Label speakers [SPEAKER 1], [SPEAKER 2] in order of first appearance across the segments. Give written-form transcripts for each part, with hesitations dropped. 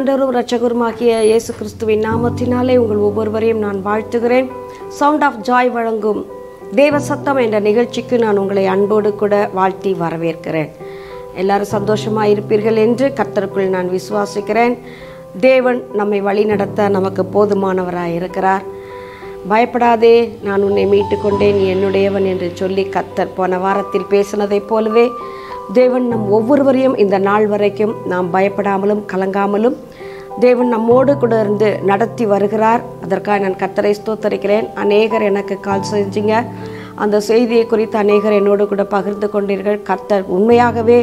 [SPEAKER 1] ஆண்டவரும் இரட்சகருமாகிய இயேசு கிறிஸ்துவின் நாமத்தினாலே உங்கள் ஒவ்வொருவரையும் நான் வாழ்த்துகிறேன். சவுண்ட் ஆஃப் ஜாய் வழங்கும் தேவ சத்தம் என்ற நிகழ்ச்சிக்கு நான் உங்களை அன்போடு கூட வாழ்த்தி வரவேற்கிறேன். எல்லாரும் சந்தோஷமாக இருப்பீர்கள் என்று கர்த்தருக்குள் நான் விசுவாசிக்கிறேன். தேவன் நம்மை வழி நடத்த நமக்கு போதுமானவராக இருக்கிறார். பயப்படாதே, நான் உன்னை மீட்டு கொண்டேன், நீ என்னுடையவன் என்று சொல்லி கர்த்தர் போன வாரத்தில் பேசினதைப் போலவே தேவன் நம் ஒவ்வொருவரையும் இந்த நாள் வரைக்கும் நாம் பயப்படாமலும் கலங்காமலும் தேவன் நம்மோடு கூட இருந்து நடத்தி வருகிறார். அதற்காக நான் கர்த்தரை ஸ்தோத்தரிக்கிறேன். அநேகர் எனக்கு கால் செஞ்சீங்க, அந்த செய்தியை குறித்து அநேகர் என்னோடு கூட பகிர்ந்து கொண்டீர்கள். கர்த்தர் உண்மையாகவே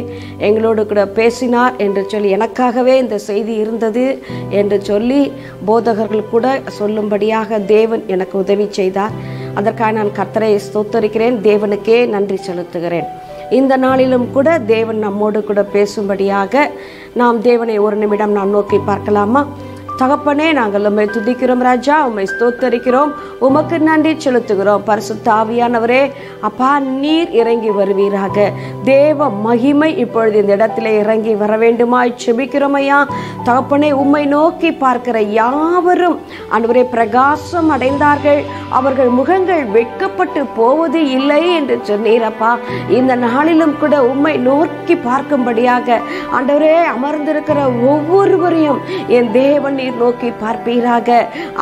[SPEAKER 1] எங்களோடு கூட பேசினார் என்று சொல்லி, எனக்காகவே இந்த செய்தி இருந்தது என்று சொல்லி போதகர்கள் கூட சொல்லும்படியாக தேவன் எனக்கு உதவி செய்தார். அதற்காக நான் கர்த்தரை ஸ்தோத்தரிக்கிறேன். தேவனுக்கே நன்றி செலுத்துகிறேன். இந்த நாளிலும் கூட தேவன் நம்மோடு கூட பேசும்படியாக நாம் தேவனை ஒரு நிமிடம் நாம் நோக்கி பார்க்கலாமா? தகப்பனே, நாங்கள் உம்மை துதிக்கிறோம் ராஜா, உம்மை ஸ்தோத்தரிக்கிறோம், உமக்கு நன்றி செலுத்துகிறோம். பரிசுத்த ஆவியானவரே, அப்பா, நீர் இறங்கி வருவீராக. தேவ மகிமை இப்பொழுது இந்த இடத்துல இறங்கி வர வேண்டுமாய் செபிக்கிறோம் ஐயா. தகப்பனே, உம்மை நோக்கி பார்க்கிற யாவரும் ஆண்டவரே பிரகாசம் அடைந்தார்கள், அவர்கள் முகங்கள் வெட்கப்பட்டு போவது இல்லை என்று சொன்னீரப்பா. இந்த நாளிலும் கூட உம்மை நோக்கி பார்க்கும்படியாக ஆண்டவரே அமர்ந்திருக்கிற ஒவ்வொருவரையும் என் தேவன் நோக்கி பார்ப்பீராக.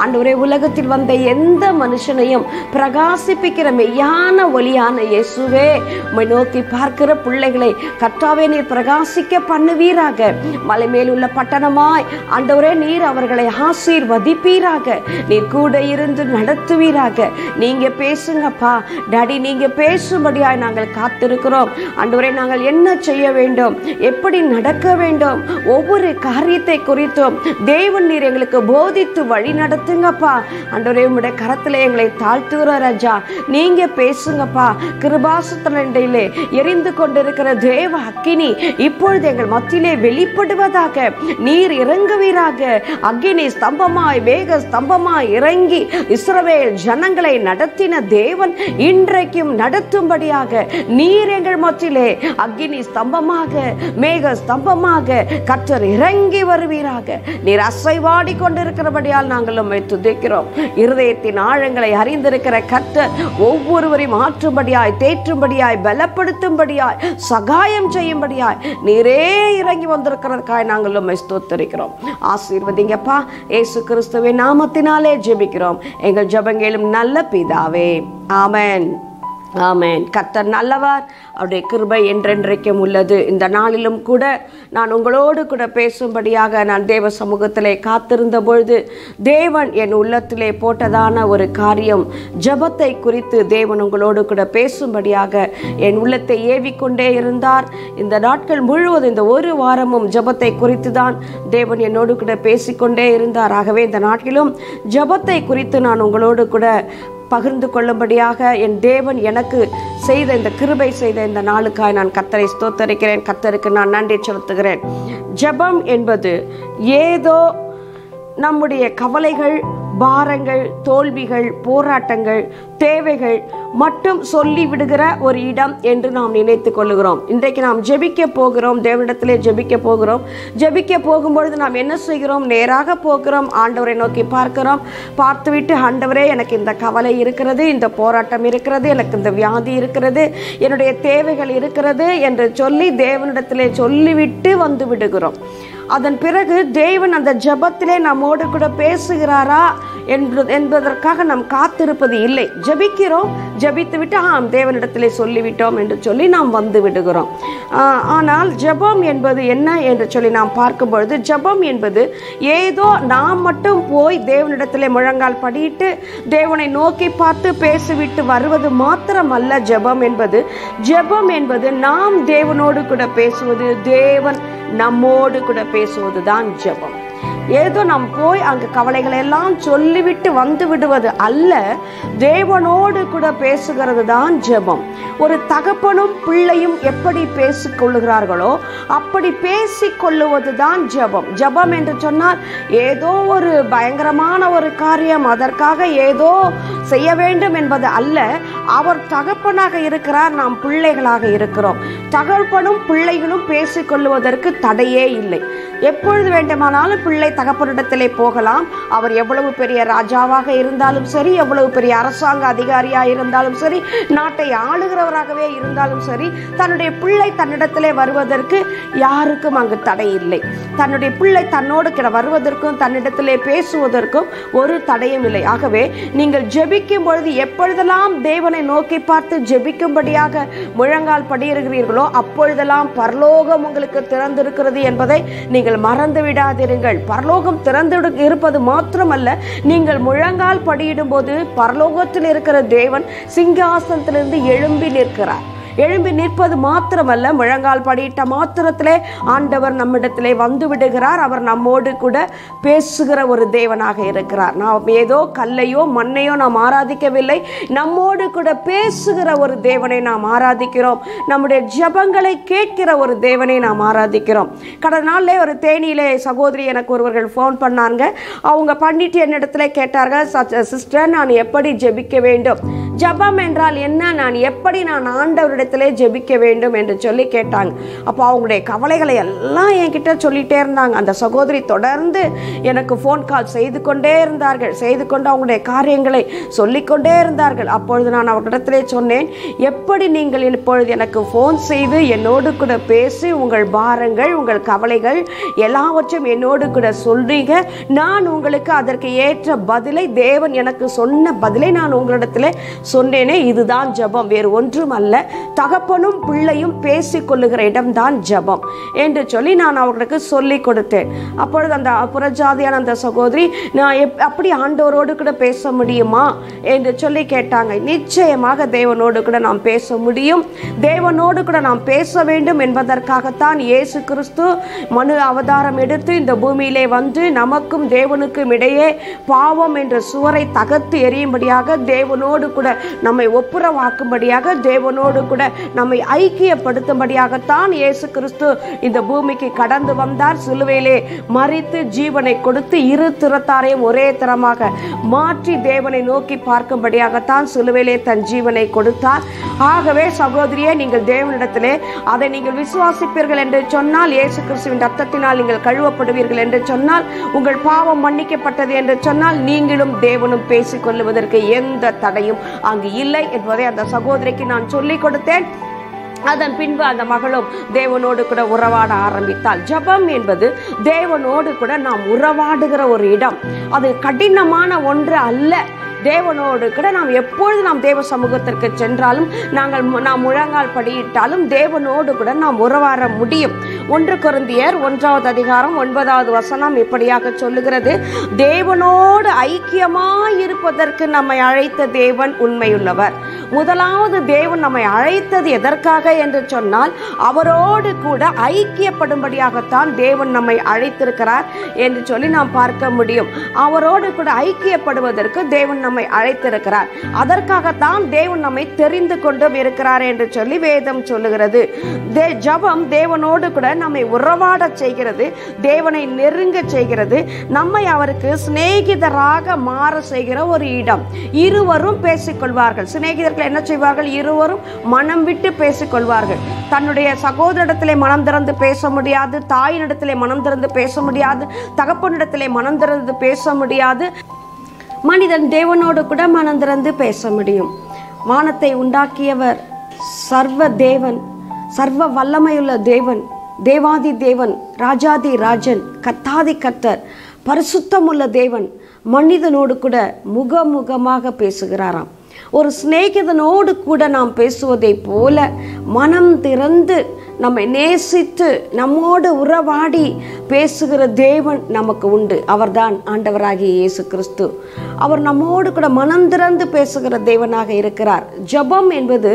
[SPEAKER 1] ஆண்டவரே, உலகத்தில் வந்த எந்த மனுஷனையும் பிரகாசிப்பிக்கிற மெய்யான ஒளியான இயேசுவே, உம்மை நோக்கி பார்க்கிற பிள்ளைகளை கர்த்தாவே நீர் பிரகாசிக்க பண்ணுவீராக. மலை மேல் உள்ள பட்டணமாய் ஆண்டவரே நீர் அவர்களை ஆசீர்வதிப்பீராக. நீர் கூட இருந்து நடத்துவீராக. நீங்க பேசுங்கப்பா டாடி, நீங்க பேசும்படியாய் நாங்கள் காத்திருக்கிறோம். ஆண்டவரே, நாங்கள் என்ன செய்ய வேண்டும், எப்படி நடக்க வேண்டும், ஒவ்வொரு காரியத்தை குறித்தும் தேவன் நீர் எங்களுக்கு போதித்து வழி நடத்துங்கப்பா. ஆண்டவரே, உம்முடைய கரத்திலே எங்களை தாழ்த்துகிற ராஜா, நீங்க பேசுங்கப்பா. கிருபாசனத்திலே எரிந்து கொண்டிருக்கிற தேவ அக்கினி இப்பொழுது எங்கள் மத்தியிலே வெளிப்படுவதாக. நீர் இறங்குவீராக. அக்கினி ஸ்தம்பமாய் மேக ஸ்தம்பமாய் இறங்கி இஸ்ரவேல் ஜனங்களை நடத்தின தேவன் இன்றைக்கும் நடத்தும்படியாக நீர் எங்கள் மத்தியிலே அக்கினி ஸ்தம்பமாக மேக ஸ்தம்பமாக கர்த்தர் இறங்கி வருவீராக. நீர் அசைவாடி கொண்டிருக்கிறபடியால் நாங்கள் உம்மை துதிக்கிறோம். இருதயத்தின் ஆழங்களை அறிந்திருக்கிற கர்த்தர் ஒவ்வொருவரையும் மாற்றும்படியாய், தேற்றும்படியாய், பலப்படுத்தும்படியாய், சகாயம் செய்யும்படியாய் நீரே இறங்கி வந்திருக்கிறதுக்காக நாங்கள் உம்மை ஸ்தோத்தரிக்கிறோம். ஆசீர்வதிங்கப்பா. இயேசு கிறிஸ்துவின் நாமத்தினாலே ஜெபிக்கிறோம் எங்கள் ஜெபங்களும் நல்ல பிதாவே. ஆமென், ஆமென். கர்த்தர் நல்லவர், அவருடைய கிருபை என்றென்றைக்கும் உள்ளது. இந்த நாளிலும் கூட நான் உங்களோடு கூட பேசும்படியாக நான் தேவ சமூகத்திலே காத்திருந்த பொழுது தேவன் என் உள்ளத்திலே போட்டதான ஒரு காரியம், ஜெபத்தை குறித்து தேவன் உங்களோடு கூட பேசும்படியாக என் உள்ளத்தை ஏவிக்கொண்டே இருந்தார். இந்த நாட்கள் முழுவதும், இந்த ஒரு வாரமும் ஜெபத்தை குறித்து தான் தேவன் என்னோடு கூட பேசிக்கொண்டே இருந்தார். ஆகவே இந்த நாட்களிலும் ஜெபத்தை குறித்து நான் உங்களோடு கூட பகிர்ந்து கொள்ளும்படியாக என் தேவன் எனக்கு செய்த இந்த கிருபை செய்த இந்த நாளுக்காய் நான் கர்த்தரை ஸ்தோத்தரிக்கிறேன். கர்த்தருக்கு நான் நன்றி செலுத்துகிறேன். ஜெபம் என்பது ஏதோ நம்முடைய கவலைகள், பாரங்கள், தோல்விகள், போராட்டங்கள், தேவைகள் மட்டும் சொல்லி விடுகிற ஒரு இடம் என்று நாம் நினைத்து கொள்ளுகிறோம். இன்றைக்கு நாம் ஜெபிக்க போகிறோம், தேவனிடத்திலே ஜெபிக்க போகிறோம். ஜெபிக்க போகும்பொழுது நாம் என்ன செய்கிறோம்? நேராக போகிறோம், ஆண்டவரை நோக்கி பார்க்கிறோம். பார்த்துவிட்டு, ஆண்டவரே, எனக்கு இந்த கவலை இருக்கிறது, இந்த போராட்டம் இருக்கிறது, எனக்கு இந்த வியாதி இருக்கிறது, என்னுடைய தேவைகள் இருக்கிறது என்று சொல்லி தேவனிடத்திலே சொல்லிவிட்டு வந்து விடுகிறோம். அதன் பிறகு தேவன் அந்த ஜெபத்திலே நம்மோடு கூட பேசுகிறாரா என்பதற்காக நாம் காத்திருப்பது இல்லை. ஜெபிக்கிறோம், ஜெபித்து விட்டு தேவனிடத்திலே சொல்லிவிட்டோம் என்று சொல்லி நாம் வந்து விடுகிறோம். ஆனால் ஜெபம் என்பது என்ன என்று சொல்லி நாம் பார்க்கும் பொழுது, ஜெபம் என்பது ஏதோ நாம் மட்டும் போய் தேவனிடத்திலே முழங்கால் படியிட்டு தேவனை நோக்கி பார்த்து பேசிவிட்டு வருவது மாத்திரம் அல்ல. ஜெபம் என்பது, ஜெபம் என்பது நாம் தேவனோடு கூட பேசுவது, தேவன் நம்மோடு கூட பேசுவதுதான் ஜெபம். ஏதோ நாம் போய் அங்கு கவலைகளை எல்லாம் சொல்லிவிட்டு வந்து விடுவது அல்ல, தேவனோடு கூட பேசுகிறது தான் ஜெபம். ஒரு தகப்பனும் பிள்ளையும் எப்படி பேசிக்கொள்ளுகிறார்களோ அப்படி பேசிக்கொள்ளுவது தான் ஜெபம். ஜெபம் என்று சொன்னால் ஏதோ ஒரு பயங்கரமான ஒரு காரியம், அதற்காக ஏதோ செய்ய வேண்டும் என்பது அல்ல. அவர் தகப்பனாக இருக்கிறார், நாம் பிள்ளைகளாக இருக்கிறோம். தகப்பனும் பிள்ளைகளும் பேசிக்கொள்வதற்கு தடையே இல்லை. எப்பொழுது வேண்டுமானாலும் பிள்ளை தகப்பனிடத்திலே போகலாம். அவர் எவ்வளவு பெரிய ராஜாவாக இருந்தாலும் சரி, எவ்வளவு பெரிய அரசாங்க அதிகாரியாக இருந்தாலும் சரி, நாட்டை ஆளுகிறவராகவே இருந்தாலும் சரி, தன்னுடைய பிள்ளை தன்னிடத்திலே வருவதற்கு யாருக்கும் அங்கு தடை இல்லை. தன்னுடைய பிள்ளை தன்னோடு வருவதற்கும் தன்னிடத்திலே பேசுவதற்கும் ஒரு தடையும் இல்லை. ஆகவே நீங்கள் ஜெபிக்கும் பொழுது எப்பொழுதெல்லாம் தேவனை நோக்கி பார்த்து ஜெபிக்கும்படியாக முழங்கால் படியிருக்கிறீர்களோ அப்பொழுதெல்லாம் பரலோகம் உங்களுக்கு திறந்திருக்கிறது என்பதை நீங்கள் மறந்து விடாதிருங்கள். பரலோகம் திறந்து இருப்பது மாத்திரமல்ல, நீங்கள் முழங்கால் படியிடும் போது பரலோகத்தில் இருக்கிற தேவன் சிங்காசனத்திலிருந்து எழும்பி நிற்கிறார். எழும்பி நிற்பது மாத்திரமல்ல, முழங்கால் படியிட்ட மாத்திரத்திலே ஆண்டவர் நம்மிடத்திலே வந்து விடுகிறார். அவர் நம்மோடு கூட பேசுகிற ஒரு தேவனாக இருக்கிறார். நாம் ஏதோ கல்லையோ மண்ணையோ நாம் ஆராதிக்கவில்லை, நம்மோடு கூட பேசுகிற ஒரு தேவனை நாம் ஆராதிக்கிறோம். நம்முடைய ஜெபங்களை கேட்கிற ஒரு தேவனை நாம் ஆராதிக்கிறோம். கடந்த நாளிலே ஒரு தேனியிலே சகோதரி எனக்கு ஒருவர்கள் ஃபோன் பண்ணாங்க. அவங்க பண்ணிட்டு என்னிடத்துல கேட்டார்கள், சிஸ்டர் நான் எப்படி ஜெபிக்க வேண்டும், ஜெபம் என்றால் என்ன, நான் எப்படி நான் ஆண்டவரிடத்திலே ஜெபிக்க வேண்டும் என்று சொல்லி கேட்டாங்க. அப்போ அவங்களுடைய கவலைகளை எல்லாம் என்கிட்ட சொல்லிட்டே இருந்தாங்க. அந்த சகோதரி தொடர்ந்து எனக்கு ஃபோன் கால் செய்து கொண்டே இருந்தார்கள், செய்து கொண்டு அவங்களுடைய காரியங்களை சொல்லிக்கொண்டே இருந்தார்கள். அப்பொழுது நான் அவர்களிடத்திலே சொன்னேன், எப்படி நீங்கள் இப்பொழுது எனக்கு ஃபோன் செய்து என்னோடு கூட பேசி உங்கள் பாரங்கள் உங்கள் கவலைகள் எல்லாவற்றையும் என்னோடு கூட சொல்றீங்க, நான் உங்களுக்கு அதற்கு ஏற்ற பதிலை, தேவன் எனக்கு சொன்ன பதிலை நான் உங்களிடத்திலே சொன்னேனே, இதுதான் ஜெபம், வேறு ஒன்றும் அல்ல. தகப்பனும் பிள்ளையும் பேசிக்கொள்ளுகிற இடம்தான் ஜெபம் என்று சொல்லி நான் அவர்களுக்கு சொல்லி கொடுத்தேன். அப்பொழுது அந்த புறஜாதியான அந்த சகோதரி, நான் அப்படி ஆண்டவரோடு கூட பேச முடியுமா என்று சொல்லி கேட்டாங்க. நிச்சயமாக தேவனோடு கூட நாம் பேச முடியும். தேவனோடு கூட நாம் பேச வேண்டும் என்பதற்காகத்தான் இயேசு கிறிஸ்து மனு அவதாரம் எடுத்து இந்த பூமியிலே வந்து நமக்கும் தேவனுக்கும் இடையே பாவம் என்ற சுவரை தகர்த்து எறியும்படியாக, தேவனோடு கூட நம்மை ஒப்புரவாக்கும்படியாக, தேவனோடு கூட நம்மை ஐக்கியப்படுத்தும்படியாகத்தான் இயேசு கிறிஸ்து இந்த பூமிக்கு கடந்து வந்தார். சிலுவையிலே மரித்து ஜீவனை கொடுத்து இரு திறத்தாரையும் ஒரே தரமாக மாற்றி தேவனை நோக்கி பார்க்கும்படியாகத்தான் சிலுவையிலே தன் ஜீவனை கொடுத்தார். ஆகவே சகோதரியே, நீங்கள் தேவனிடத்திலே அதை நீங்கள் விசுவாசிப்பீர்கள் என்று சொன்னால், இயேசு கிறிஸ்துவின் ரத்தத்தினால் நீங்கள் கழுவப்படுவீர்கள் என்று சொன்னால், உங்கள் பாவம் மன்னிக்கப்பட்டது என்று சொன்னால், நீங்களும் தேவனும் பேசிக் கொள்வதற்கு எந்த தடையும் அங்கு இல்லை என்பதை அந்த சகோதரிக்கு நான் சொல்லிக் கொடுத்தேன். அதன் பின்பு அந்த மகளும் தேவனோடு கூட உறவாட ஆரம்பித்தாள். ஜெபம் என்பது தேவனோடு கூட நாம் உறவாடுகிற ஒரு இடம். அது கடினமான ஒன்று அல்ல. தேவனோடு கூட நாம் எப்பொழுது நாம் தேவ சமூகத்திற்கு சென்றாலும், நாம் முழங்கால் படியிட்டாலும் தேவனோடு கூட நாம் உறவாட முடியும். 1 கொரிந்தியர் 1வது அதிகாரம் 9வது வசனம் இப்படியாக சொல்லுகிறது, தேவனோடு ஐக்கியமாய் இருப்பதற்கு நம்மை அழைத்த தேவன் உண்மையுள்ளவர். முதலாவது தேவன் நம்மை அழைத்தது எதற்காக என்று சொன்னால், அவரோடு கூட ஐக்கியப்படும்படியாகத்தான் தேவன் நம்மை அழைத்திருக்கிறார் என்று சொல்லி நாம் பார்க்க முடியும். அவரோடு கூட ஐக்கியப்படுவதற்கு தேவன் நம்மை அழைத்திருக்கிறார். அதற்காகத்தான் தேவன் நம்மை தெரிந்து கொண்டும் இருக்கிறார் என்று சொல்லி வேதம் சொல்லுகிறது. ஜெபம் தேவனோடு கூட நம்மை உறவாட செய்கிறது, தேவனை நெருங்க செய்கிறது, நம்மை அவருக்கு சிநேகிதராக மாற செய்கிற ஒரு இடம். இருவரும் பேசிக்கொள்வார்கள். சிநேகிதர்கள் என்ன செய்வார்கள்? இருவரும் மனம் விட்டு பேசிக்கொள்வார்கள். தன்னுடைய சகோதரிடத்திலே மனம் திறந்து பேச முடியாது, தாயினிடத்திலே மனம் திறந்து பேச முடியாது, தகப்பனிடத்திலே மனம் திறந்து பேச முடியாது. மனிதன் தேவனோடு கூட மனம் திறந்து பேச முடியும். வானத்தை உண்டாக்கியவர் சர்வ தேவன், சர்வ வல்லமையுள்ள தேவன், தேவாதி தேவன், ராஜாதி ராஜன், கர்த்தாதி கர்த்தர், பரிசுத்தமுள்ள தேவன் மனிதனோடு கூட முகமுகமாக பேசுகிறாராம். ஒரு சிநேகிதனோடு கூட நாம் பேசுவதை போல மனம் திறந்து நம்மை நேசித்து நம்மோடு உறவாடி பேசுகிற தேவன் நமக்கு உண்டு. அவர்தான் ஆண்டவராகிய இயேசு கிறிஸ்து. அவர் நம்மோடு கூட மனம் திறந்து பேசுகிற தேவனாக இருக்கிறார். ஜெபம் என்பது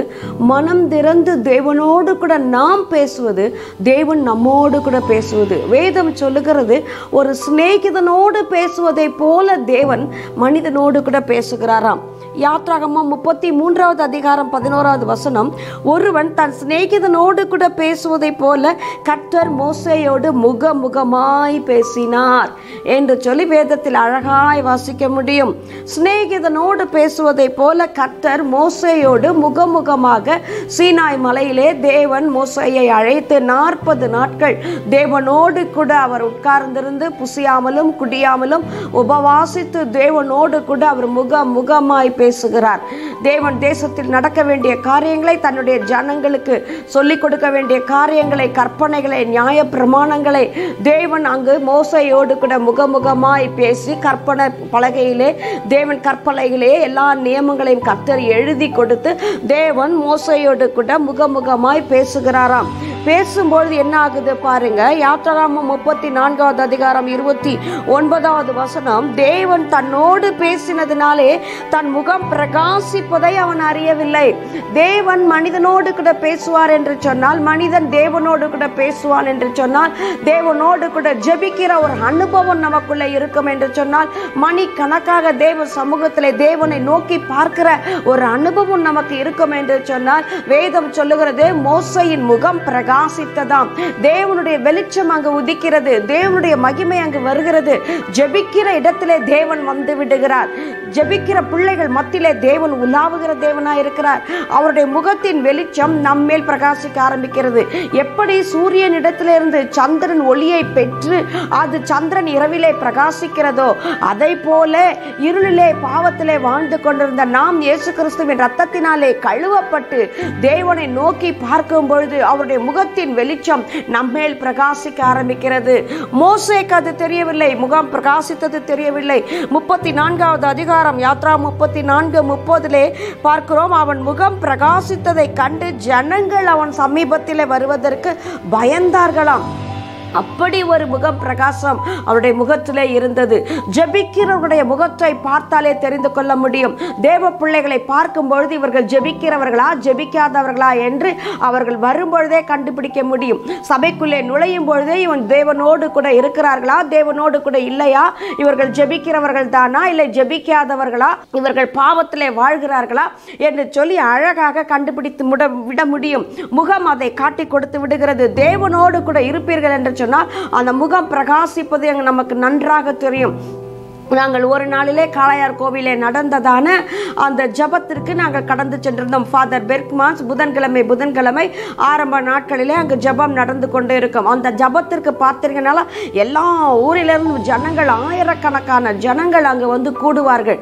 [SPEAKER 1] மனம் திறந்து தேவனோடு கூட நாம் பேசுவது, தேவன் நம்மோடு கூட பேசுவது. வேதம் சொல்லுகிறது, ஒரு சிநேகிதனோடு பேசுவதை போல தேவன் மனிதனோடு கூட பேசுகிறாராம். யாத்ராகமம் 33வது அதிகாரம் 11வது வசனம், ஒருவன் தன் சிநேகிதனோடு கூட பேசுவதை போல கர்த்தர் மோசேயோடு முகமுகமாய் பேசினார் என்று சொல்லி வேதத்தில் அழகாய் வாசிக்க முடியும். சிநேகிதனோடு பேசுவதை போல கர்த்தர் மோசேயோடு முகமுகமாக சீனாய் மலையிலே தேவன் மோசேயை அழைத்து 40 நாட்கள் தேவனோடு கூட அவர் உட்கார்ந்திருந்து புசியாமலும் குடியாமலும் உபவாசித்து தேவனோடு கூட அவர் முகமாய் பேசுகிறார். தேவன் தேசத்தில் நடக்க வேண்டிய காரியங்களை, தன்னுடைய ஜனங்களுக்கு சொல்லிக் கொடுக்க வேண்டிய காரியங்களை, கற்பனைகளை, நியாய பிரமாணங்களை தேவன் அங்கு மோசேயோடு கூட முகமுகமாய் பேசி கற்பனை பலகையிலே, தேவன் கற்பலகையிலே எல்லா நியமங்களையும் கர்த்தர் எழுதி கொடுத்து தேவன் மோசேயோடு கூட முகமுகமாய் பேசுகிறாராம். பேசும்பொழுது என்ன ஆகுது பாருங்க. யாத்திராகமம் 34வது அதிகாரம் 29வது வசனம், தேவன் தன்னோடு பேசினதினாலே தன் முகம் பிரகாசிப்பதை அவன் அறியவில்லை. தேவன் மனிதனோடு கூட பேசுவார் என்று சொன்னால், மனிதன் தேவனோடு கூட பேசுவான் என்று சொன்னால், தேவனோடு கூட ஜெபிக்கிற ஒரு அனுபவம் நமக்குள்ள இருக்கும் என்று சொன்னால், மணிக்கணக்காக தேவ சமூகத்திலே தேவனை நோக்கி பார்க்கிற ஒரு அனுபவம் நமக்கு இருக்கும் என்று சொன்னால், வேதம் சொல்லுகிறது மோசேயின் முகம் பிரகாசித்ததாம். தேவனுடைய வெளிச்சம் அங்கு உதிக்கிறது, தேவனுடைய மகிமை அங்கு வருகிறது. ஜெபிக்கிற இடத்திலே தேவன் வந்து விடுகிறார். ஜெபிக்கிற பிள்ளைகள் மத்தியிலே தேவன் உலாவுகிற தேவனாய் இருக்கிறார். அவருடைய முகத்தின் வெளிச்சம் நம்மேல் பிரகாசிக்க ஆரம்பிக்கிறது. எப்படி சூரியன் இடத்திலிருந்து சந்திரன் ஒளியை பெற்று அது சந்திரன் இரவிலே பிரகாசிக்கிறதோ, அதை போல இருளிலே பாவத்திலே வாழ்ந்து கொண்டிருந்த நாம் இயேசு கிறிஸ்துவின் ரத்தத்தினாலே கழுவப்பட்டு தேவனை நோக்கி பார்க்கும் பொழுது அவருடைய முகத்தின் வெளிச்சம் நம்மேல் பிரகாசிக்க ஆரம்பிக்கிறது. மோசேக்கு அது தெரியவில்லை, முகம் பிரகாசித்தது தெரியவில்லை. 34வது அதிகாரம் யாத்ரா 34:30 பார்க்கிறோம், அவன் முகம் பிரகாசித்ததை கண்டு ஜனங்கள் அவன் சமீபத்திலே வருவதற்கு பயந்தார்களாம். அப்படி ஒரு முகம் பிரகாசம் அவருடைய முகத்திலே இருந்தது. ஜெபிக்கிறவருடைய முகத்தை பார்த்தாலே தெரிந்து கொள்ள முடியும். தேவ பிள்ளைகளை பார்க்கும் பொழுது இவர்கள் ஜெபிக்கிறவர்களா ஜெபிக்காதவர்களா என்று அவர்கள் வரும்பொழுதே கண்டுபிடிக்க முடியும். சபைக்குள்ளே நுழையும் பொழுதே இவன் தேவனோடு கூட இருக்கிறார்களா, தேவனோடு கூட இல்லையா, இவர்கள் ஜெபிக்கிறவர்கள் தானா இல்லை ஜெபிக்காதவர்களா, இவர்கள் பாவத்திலே வாழ்கிறார்களா என்று சொல்லி அழகாக கண்டுபிடித்து விட முடியும். முகம் அதை காட்டி கொடுத்து விடுகிறது. தேவனோடு கூட இருப்பீர்கள் என்று சொன்னால் அந்த முகம் பிரகாசிப்பது நமக்கு நன்றாக தெரியும். நாங்கள் ஒரு நாளிலே காளையார் கோவிலே நடந்ததான அந்த ஜபத்திற்கு நாங்கள் கடந்து சென்றிருந்தோம். ஃபாதர் பெர்க்மான்ஸ் புதன்கிழமை ஆரம்ப நாட்களிலே அங்கு ஜபம் நடந்து கொண்டு இருக்கும். அந்த ஜபத்திற்கு பார்த்தீங்கன்னால எல்லா ஊரிலிருந்து ஜனங்கள், ஆயிரக்கணக்கான ஜனங்கள் அங்கு வந்து கூடுவார்கள்.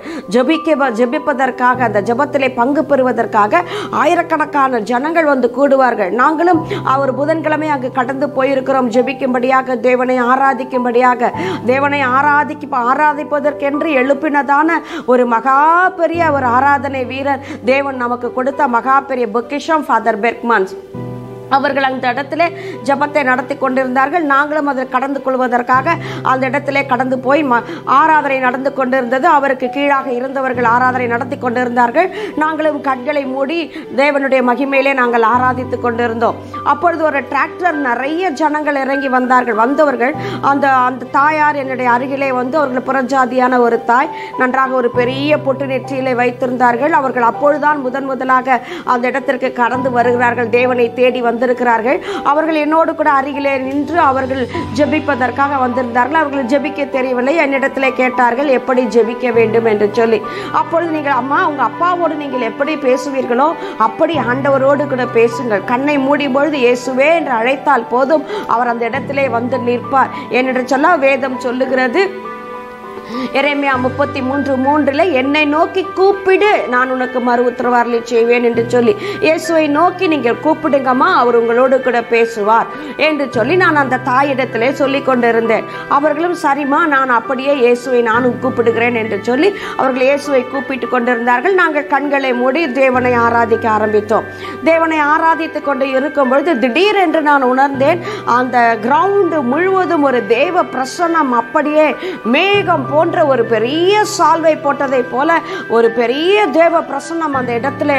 [SPEAKER 1] ஜபிப்பதற்காக, அந்த ஜபத்திலே பங்கு பெறுவதற்காக ஆயிரக்கணக்கான ஜனங்கள் வந்து கூடுவார்கள். நாங்களும் அவர் புதன்கிழமை அங்கு கடந்து போயிருக்கிறோம். ஜபிக்கும்படியாக, தேவனை ஆராதிக்கும்படியாக, தேவனை ஆராதிப்பதற்கென்று எழுப்பினதான ஒரு மகா பெரிய ஒரு ஆராதனை வீரர் தேவன் நமக்கு கொடுத்த மகா பெரிய பொக்கிஷம் ஃபாதர் பெர்க்மான்ஸ். அவர்கள் அந்த இடத்துல ஜபத்தை நடத்தி கொண்டிருந்தார்கள். நாங்களும் அதில் கடந்து கொள்வதற்காக அந்த இடத்திலே கடந்து போய் ஆராதனை நடந்து கொண்டிருந்தது. அவருக்கு கீழாக இருந்தவர்கள் ஆராதனை நடத்தி கொண்டிருந்தார்கள். நாங்களும் கண்களை மூடி தேவனுடைய மகிமையிலே நாங்கள் ஆராதித்து கொண்டிருந்தோம். அப்பொழுது ஒரு டிராக்டர், நிறைய ஜனங்கள் இறங்கி வந்தார்கள். வந்தவர்கள் அந்த தாயார் என்னுடைய அருகிலே வந்து, அவர்கள் புறஜாதியான ஒரு தாய், நன்றாக ஒரு பெரிய பொட்டு நெற்றியிலே வைத்திருந்தார்கள். அவர்கள் அப்பொழுதுதான் முதலாக அந்த இடத்திற்கு கடந்து வருகிறார்கள், தேவனை தேடி வந்திருக்கிறார்கள். அவர்கள் என்னோடு கூட அருகிலே நின்று அவர்கள் ஜெபிப்பதற்காக வந்திருந்தார்கள். அவர்கள் ஜெபிக்க தெரியவில்லை. என்னிடத்திலே கேட்டார்கள் எப்படி ஜெபிக்க வேண்டும் என்று சொல்லி. அப்பொழுது நீங்கள் அம்மா, உங்க அப்பாவோடு நீங்கள் எப்படி பேசுவீர்களோ அப்படி ஆண்டவரோடு கூட பேசுங்கள். கண்ணை மூடும் பொழுது இயேசுவே என்று அழைத்தால் போதும், அவர் அந்த இடத்திலே வந்து நிற்பார் என்று சொல்ல வேதம் சொல்லுகிறது. எரேமியா 33:3 என்னை நோக்கி கூப்பிடு, நான் உனக்கு மறு உத்தரவாரலை செய்வேன் என்று சொல்லி, இயேசுவை நோக்கி நீங்கள் கூப்பிடுங்கம்மா, அவர் உங்களோடு கூட பேசுவார் என்று சொல்லி நான் அந்த தாயிடத்திலே சொல்லி கொண்டிருந்தேன். அவர்களும் சரிம்மா, நான் அப்படியே இயேசுவை நானும் கூப்பிடுகிறேன் என்று சொல்லி அவர்கள் இயேசுவை கூப்பிட்டு கொண்டிருந்தார்கள். நாங்கள் கண்களை மூடி தேவனை ஆராதிக்க ஆரம்பித்தோம். தேவனை ஆராதித்து கொண்டு இருக்கும் பொழுது திடீரென்று நான் உணர்ந்தேன், அந்த கிரவுண்டு முழுவதும் ஒரு தேவ பிரசன்னம் அப்படியே மேகம் போன்ற ஒரு பெரிய சால்வை போட்டதை போல ஒரு பெரிய தேவ பிரசன்னம் அந்த இடத்துல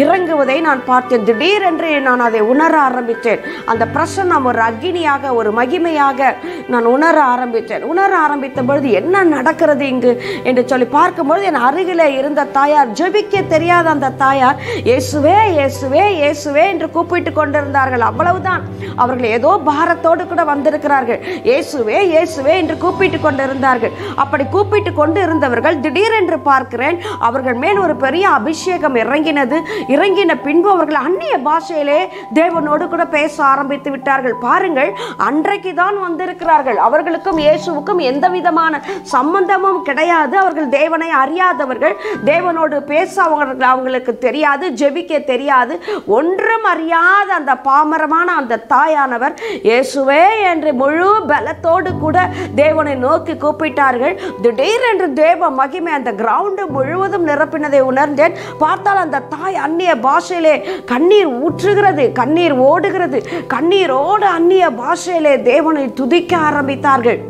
[SPEAKER 1] இறங்குவதை நான் பார்த்தேன். திடீரென்று நான் அதை உணர ஆரம்பித்தேன். அந்த பிரசன்னம் ஒரு அக்கினியாக, ஒரு மகிமையாக நான் உணர ஆரம்பித்த பொழுது என்ன நடக்கிறது இங்கு என்று சொல்லி பார்க்கும்பொழுது என் அருகிலே இருந்த தாயார், ஜெபிக்க தெரியாத அந்த தாயார், இயேசுவே இயேசுவே இயேசுவே என்று கூப்பிட்டு கொண்டிருந்தார்கள். அவ்வளவுதான். அவர்கள் ஏதோ பாரத்தோடு கூட வந்திருக்கிறார்கள். இயேசுவே இயேசுவே என்று கூப்பிட்டு கொண்டிருந்தார்கள். அப்படி கூப்பிட்டு கொண்டு இருந்தவர்கள் திடீரென்று பார்க்கிறேன், அவர்கள் மேல் ஒரு பெரிய அபிஷேகம் இறங்கினது. இறங்கின பின்பு அவர்கள் அந்நிய பாஷையிலே தேவனோடு கூட பேச ஆரம்பித்து விட்டார்கள். பாருங்கள், அன்றைக்கு தான் வந்திருக்கிறார்கள். அவர்களுக்கும் இயேசுவுக்கும் எந்த விதமான சம்பந்தமும் கிடையாது. அவர்கள் தேவனை அறியாதவர்கள். தேவனோடு பேச அவங்களுக்கு தெரியாது, ஜெபிக்க தெரியாது. ஒன்றும் அறியாத அந்த பாமரமான அந்த தாயானவர் இயேசுவே என்று முழு பலத்தோடு கூட தேவனை நோக்கி கூப்பிட்டார்கள். திடீரென்று தேவ மகிமை அந்த கிரவுண்டு முழுவதும் நிரப்பினதை உணர்ந்தேன். பார்த்தால் அந்த தாய் அந்நிய பாஷையிலே கண்ணீர் ஊற்றுகிறது, கண்ணீர் ஓடுகிறது. கண்ணீரோடு அந்நிய பாஷையிலே தேவனை துதிக்க ஆரம்பித்தார்கள்.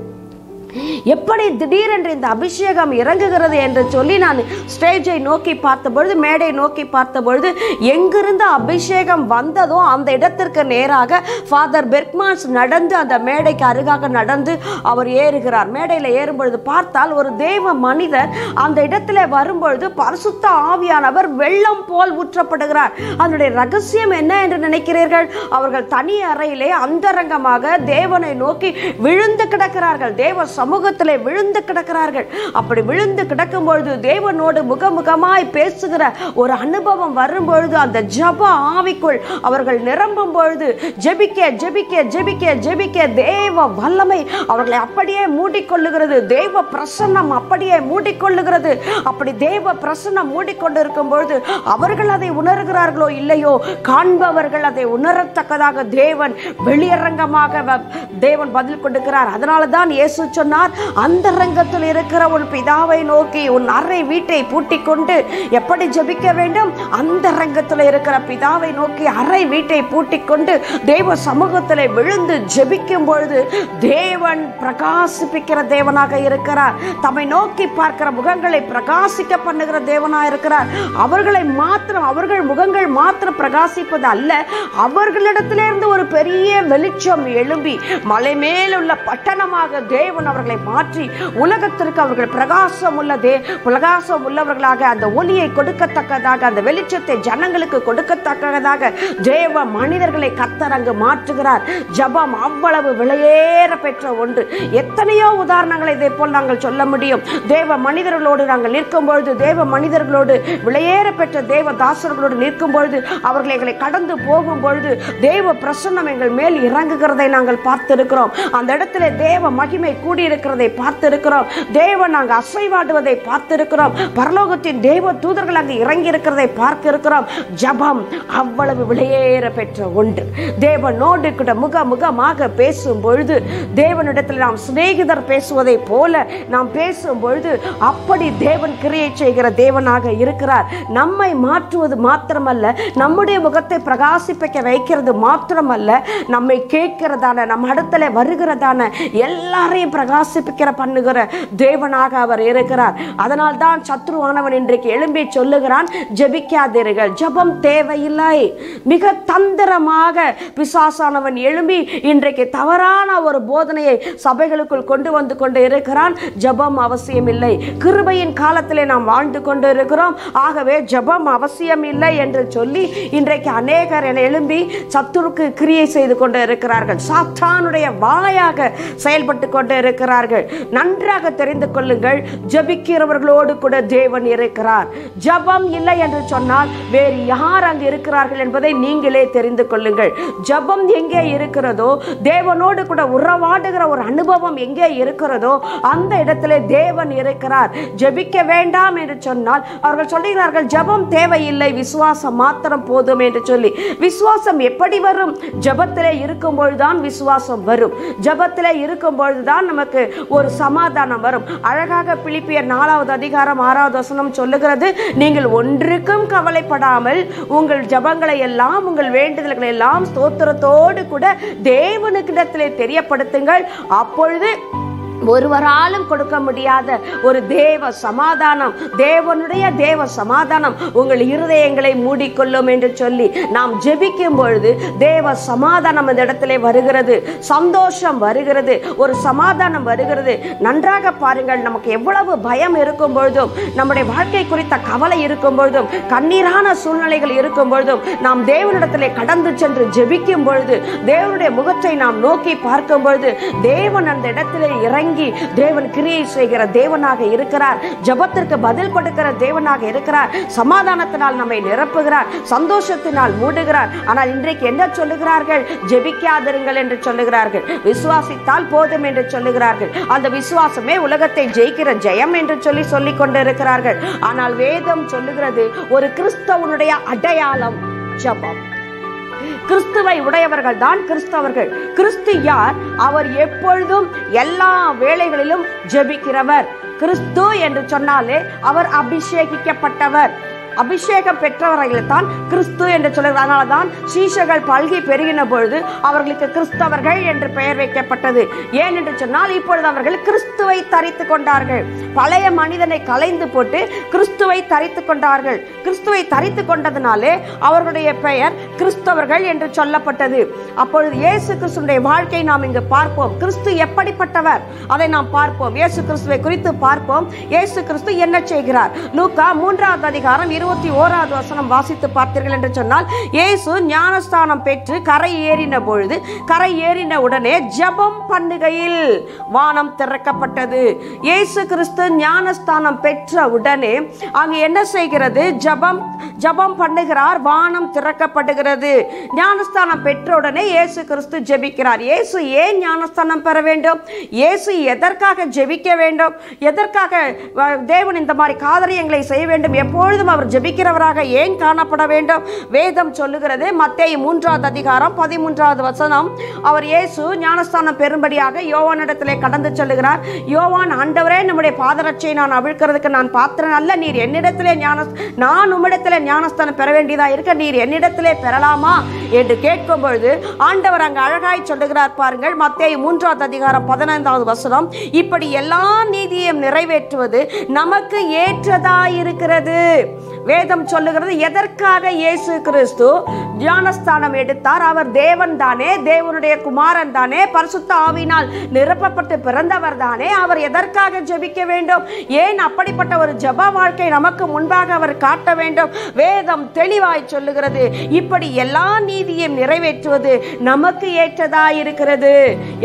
[SPEAKER 1] எப்படி திடீரென்று இந்த அபிஷேகம் இறங்குகிறது என்று சொல்லி நான் ஸ்டேஜை நோக்கி பார்த்தபொழுது, மேடை நோக்கி பார்த்தபொழுது, எங்கிருந்து அபிஷேகம் வந்ததோ அந்த இடத்திற்கு நேராக ஃபாதர் பெர்க்மான்ஸ் நடந்து அந்த மேடைக்கு அருகாக நடந்து அவர் ஏறுகிறார். மேடையில் ஏறும்பொழுது பார்த்தால் ஒரு தேவ மனிதர் அந்த இடத்துல வரும்பொழுது பரிசுத்த ஆவியானவர் வெள்ளம் போல் ஊற்றப்படுகிறார். அதனுடைய ரகசியம் என்ன என்று நினைக்கிறீர்கள்? அவர்கள் தனி அறையிலே அந்தரங்கமாக தேவனை நோக்கி விழுந்து கிடக்கிறார்கள். தேவ சமூகத்திலே விழுந்து கிடக்கிறார்கள். அப்படி விழுந்து கிடக்கும் பொழுது தேவனோடு முகமுகமாய் பேசுகிற ஒரு அனுபவம் வரும்பொழுது அந்த ஜப ஆவிக்குள் அவர்கள் நிரம்பும் பொழுது ஜெபிக்க ஜெபிக்க ஜெபிக்க ஜெபிக்க தேவ வல்லமை அவர்களை அப்படியே மூடிக்கொள்ளுகிறது. தேவ பிரசன்னம் அப்படியே மூடிக்கொள்ளுகிறது. அப்படி தேவ பிரசன்னம் மூடிக்கொண்டிருக்கும் பொழுது அவர்கள் அதை உணர்கிறார்களோ இல்லையோ, காண்பவர்கள் அதை உணரத்தக்கதாக தேவன் வெளியரங்கமாக தேவன் பதில் கொடுக்கிறார். அதனால தான் இயேசு சொன்னார், அந்த ரங்கத்தில் இருக்கிற உன் பிதாவை நோக்கி உன் அறை வீட்டை பூட்டிக் கொண்டு எப்படி ஜெபிக்க வேண்டும்? அந்த ரங்கத்தில் இருக்கிற பிதாவை நோக்கி அறை வீட்டை பூட்டிக் கொண்டு தேவ சமூகத்தில் விழுந்து ஜெபிக்கும் பொழுது தேவன் பிரகாசிப்பிக்கிற தேவனாக இருக்கிறார். தம்மை நோக்கி பார்க்கிற முகங்களை பிரகாசிக்க பண்ணுகிற தேவனாக இருக்கிறார். அவர்களை மாத்திரம், அவர்கள் முகங்கள் மாத்திரம் பிரகாசிப்பது அல்ல, அவர்களிடத்திலிருந்து ஒரு பெரிய வெளிச்சம் எழும்பி மலை மேல் உள்ள பட்டணமாக தேவன் அவர்களை மாற்றி உலகத்திற்கு அவர்கள் பிரகாசம் உள்ளவர்களாக அந்த ஒளியை கொடுக்கத்தக்கதாக, அந்த வெளிச்சத்தை ஜனங்களுக்கு கொடுக்கத்தக்கதாக தேவ மனிதர்களை கர்த்தர் அங்கு மாற்றுகிறார். ஜபம் அவ்வளவு விலையேற பெற்ற ஒன்று. எத்தனையோ உதாரணங்களை இதே போல் நாங்கள் சொல்ல முடியும். தேவ மனிதர்களோடு நாங்கள் நிற்கும் பொழுது, தேவ மனிதர்களோடு விலையேற பெற்ற தேவ தாசர்களோடு நிற்கும் பொழுது, அவர்களை எங்களை கடந்து போகும் பொழுது தேவ பிரசன்னம் எங்கள் மேல் இறங்குகிறதை நாங்கள் பார்த்திருக்கிறோம். அந்த இடத்துல தேவ மகிமை கூடியிருக்கிறதை பார்த்திருக்கிறோம். தேவன் அங்கு அசைவாடுவதை பார்த்திருக்கிறோம். பரலோகத்தின் தேவ தூதர்கள் அங்கு இறங்கி இருக்கிறதை பார்த்திருக்கிறோம். ஜபம் அவ்வளவு விலையேற பெற்ற ஒன்று. தேவனோடு கூட முகமுகமாக பேசும் பொழுது, தேவனிடத்தில் நாம் சிநேகிதர் பேசுவதை போல நாம் பேசும் பொழுது அப்படி தேவன் கிரியை செய்கிற தேவனாக இருக்கிறார். நம்மை மாற்றுவது மாத்திரமல்ல, நம்முடைய முகத்தை பிரகாசிப்பிக்க வைக்கிறது மாத்திரமல்ல, நம்மை கேட்கிறதான, நம்ம இடத்துல வருகிறதான எல்லாரையும் பிரகாசிப்பிக்கிற பண்ணுகிற தேவனாக அவர் இருக்கிறார். அதனால் தான் சத்ருவானவன் இன்றைக்கு எழும்பி சொல்லுகிறான், ஜெபிக்காதீர்கள், ஜபம் தேவையில்லை. மிக தந்திரமாக பிசாசானவன் எழும்பி இன்றைக்கு தவறான ஒரு போதனையை சபைகளுக்குள் கொண்டு வந்து கொண்டு இருக்கிறான். ஜபம் அவசியம் இல்லை. கிருபையின் காலத்திலே நாம் வாழ்ந்து கொண்டு இருக்கிறோம். ஆகவே ஜபம் அவசியம் இல்லை என்று சொல்லி இன்றைக்கு அநேகர் என எழும்பி சத்துருக்கு கிரியை செய்து கொண்டு இருக்கிறார்கள். சாத்தானுடைய வாயாக செயல்பட்டு கொண்டு இருக்கிறார்கள். நன்றாக தெரிந்து கொள்ளுங்கள், ஜபிக்கிறவர்களோடு கூட தேவன் இருக்கிறார். ஜபம் இல்லை என்று சொன்னால் வேறு யார் அங்கு இருக்கிறார்கள் என்பதை நீங்களே தெரிந்து கொள்ளுங்கள். ஜபம் எங்கே இருக்கிறதோ, தேவனோடு கூட உறவாடுகிற ஒரு அனுபவம் எங்கே இருக்கிறதோ அந்த இடத்துல தேவன் இருக்கிறார். ஜபிக்க வேண்டாம் என்று சொன்னால் அவர்கள் சொல்லுகிறார்கள், ஜபம் தேவையில்லை, விசுவாசம் மாத்திரம் போதும் என்று சொல்லி. விசுவாசம் எப்படி வரும்? ஜபத்திலே இருக்கும் பொழுதுதான் விசுவாசம் வரும். ஜபத்திலே இருக்கும் பொழுதுதான் நமக்கு ஒரு சமாதானம் வரும். அழகாக பிலிப்பியர் 4வது அதிகாரம் 6வது வசனம் சொல்லுகிறது, நீங்கள் ஒன்றுக்கும் கவலைப்படாமல் உங்கள் ஜபங்களை எல்லாம், உங்கள் வேண்டுதல்களை எல்லாம் ஸ்தோத்திரத்தோடு கூட தேவனுக்கிடத்திலே தெரியப்படுத்துங்கள். அப்பொழுது ஒருவராலும் கொடுக்க முடியாத ஒரு தேவ சமாதானம், தேவனுடைய தேவ சமாதானம் உங்கள் இருதயங்களை மூடிக்கொள்ளும் என்று சொல்லி நாம் ஜெபிக்கும் பொழுது தேவ சமாதானம் அந்த இடத்திலே வருகிறது, சந்தோஷம் வருகிறது, ஒரு சமாதானம் வருகிறது. நன்றாக பாருங்கள், நமக்கு எவ்வளவு பயம் இருக்கும் பொழுதும், நம்முடைய வாழ்க்கை குறித்த கவலை இருக்கும் பொழுதும், கண்ணீரான சூழ்நிலைகள் இருக்கும் பொழுதும் நாம் தேவனிடத்திலே கடந்து சென்று ஜெபிக்கும் பொழுது, தேவனுடைய முகத்தை நாம் நோக்கி பார்க்கும் பொழுது, தேவன் அந்த இடத்திலே இறங்கி தேவன் கிரியை செய்கிற தேவனாக இருக்கிறார். ஜெபத்திற்கு பதில் கொடுக்கிற தேவனாக இருக்கிறார். சமாதானத்தினால் நம்மை நிரப்புகிறார், சந்தோஷத்தினால் மூடுகிறார். ஆனால் இன்றைக்கு என்ன சொல்லுகிறார்கள்? ஜெபிக்காதிருங்கள் என்று சொல்லுகிறார்கள், விசுவாசித்தால் போதும் என்று சொல்லுகிறார்கள். அந்த விசுவாசமே உலகத்தை ஜெயிக்கிற ஜெயம் என்று சொல்லிக் கொண்டிருக்கிறார்கள். ஆனால் வேதம் சொல்லுகிறது, ஒரு கிறிஸ்தவனுடைய அடையாளம் ஜெபம். கிறிஸ்துவை உடையவர்கள் தான் கிறிஸ்தவர்கள். கிறிஸ்து யார்? அவர் எப்பொழுதும் எல்லா வேளைகளிலும் ஜெபிக்கிறவர். கிறிஸ்து என்று சொன்னாலே அவர் அபிஷேகிக்கப்பட்டவர், அபிஷேகம் பெற்றவர்களை தான் கிறிஸ்து என்று சொல்லுகிறார். அதனால்தான் சீஷர்கள் பல்கி பெருகின பொழுது அவர்களுக்கு கிறிஸ்தவர்கள் என்று பெயர் வைக்கப்பட்டது. ஏன் என்று சொன்னால், இப்பொழுது அவர்கள் கிறிஸ்துவை தரித்து கொண்டார்கள். பழைய மனிதனை களைந்து போட்டு கிறிஸ்துவை தரித்து கொண்டார்கள். கிறிஸ்துவை தரித்து கொண்டதினாலே அவர்களுடைய பெயர் கிறிஸ்தவர்கள் என்று சொல்லப்பட்டது. அப்பொழுது இயேசு கிறிஸ்துடைய வாழ்க்கை நாம் இங்கு பார்ப்போம். கிறிஸ்து எப்படிப்பட்டவர் அதை நாம் பார்ப்போம். இயேசு கிறிஸ்துவை குறித்து பார்ப்போம். இயேசு கிறிஸ்து என்ன செய்கிறார்? லூக்கா 3வது அதிகாரம் 21வது வசனம் வாசித்து பார்த்தீர்கள் என்று சொன்னால், இயேசு ஞானஸ்தானம் பெற்று கரை ஏறின பொழுது, கரை ஏறின உடனே ஜெபம் பண்ணுகையில் வானம் திறக்கப்பட்டது. இயேசு கிறிஸ்து ஞானஸ்தானம் பெற்ற உடனே அங்கு என்ன செய்கிறது? ஜெபம் பண்ணுகிறார், வானம் திறக்கப்படுகிறது. ஞானஸ்தானம் பெற்ற உடனே இயேசு கிறிஸ்து ஜெபிக்கிறார். இயேசு ஏன் ஞானஸ்தானம் பெற வேண்டும்? இயேசு எதற்காக ஜெபிக்க வேண்டும்? எதற்காக தேவன் இந்த மாதிரி காரியங்களை செய்ய வேண்டும்? எப்பொழுதும் அவர் ஜெபிக்கிறவராக ஏன் காணப்பட வேண்டும்? வேதம் சொல்லுகிறது, மத்தேயு 3வது அதிகாரம் 13வது வசனம், அவர் இயேசு ஞானஸ்தானம் பெறும்படியாக யோவானிடத்திலே கடந்து சொல்லுகிறார். யோவான், ஆண்டவரே, நம்முடைய பாதரட்சையை நான் அவிழ்க்கிறதுக்கு நான் பாத்திரன் அல்ல, நீர் என்னிடத்திலே நான் உம்மிடத்திலே ஞானஸ்தானம் பெற வேண்டியதா இருக்க, நீர் என்னிடத்திலே பெறலாமா என்று கேட்கும் பொழுது ஆண்டவர் அங்கு அழகாய் சொல்லுகிறார். பாருங்கள், மத்தேயு 3வது அதிகாரம் 15வது வசனம், இப்படி எல்லா நீதியையும் நிறைவேற்றுவது நமக்கு ஏற்றதாயிருக்கிறது. வேதம் சொல்லுகிறது, எதற்காக இயேசு கிறிஸ்து ஞானஸ்தானம் எடுத்தார்? அவர் தேவன் தானே, தேவனுடைய குமாரன் தானே, பரிசுத்த ஆவியினால் நிரப்பப்பட்டு பிறந்தவர் தானே. அவர் எதற்காக ஜெபிக்க வேண்டும்? ஏன் அப்படிப்பட்ட ஒரு ஜெப வாழ்க்கை நமக்கு முன்பாக அவர் காட்ட வேண்டும்? வேதம் தெளிவாய் சொல்லுகிறது, இப்படி எல்லா நீதியையும் நிறைவேற்றுவது நமக்கு ஏற்றதாயிருக்கிறது.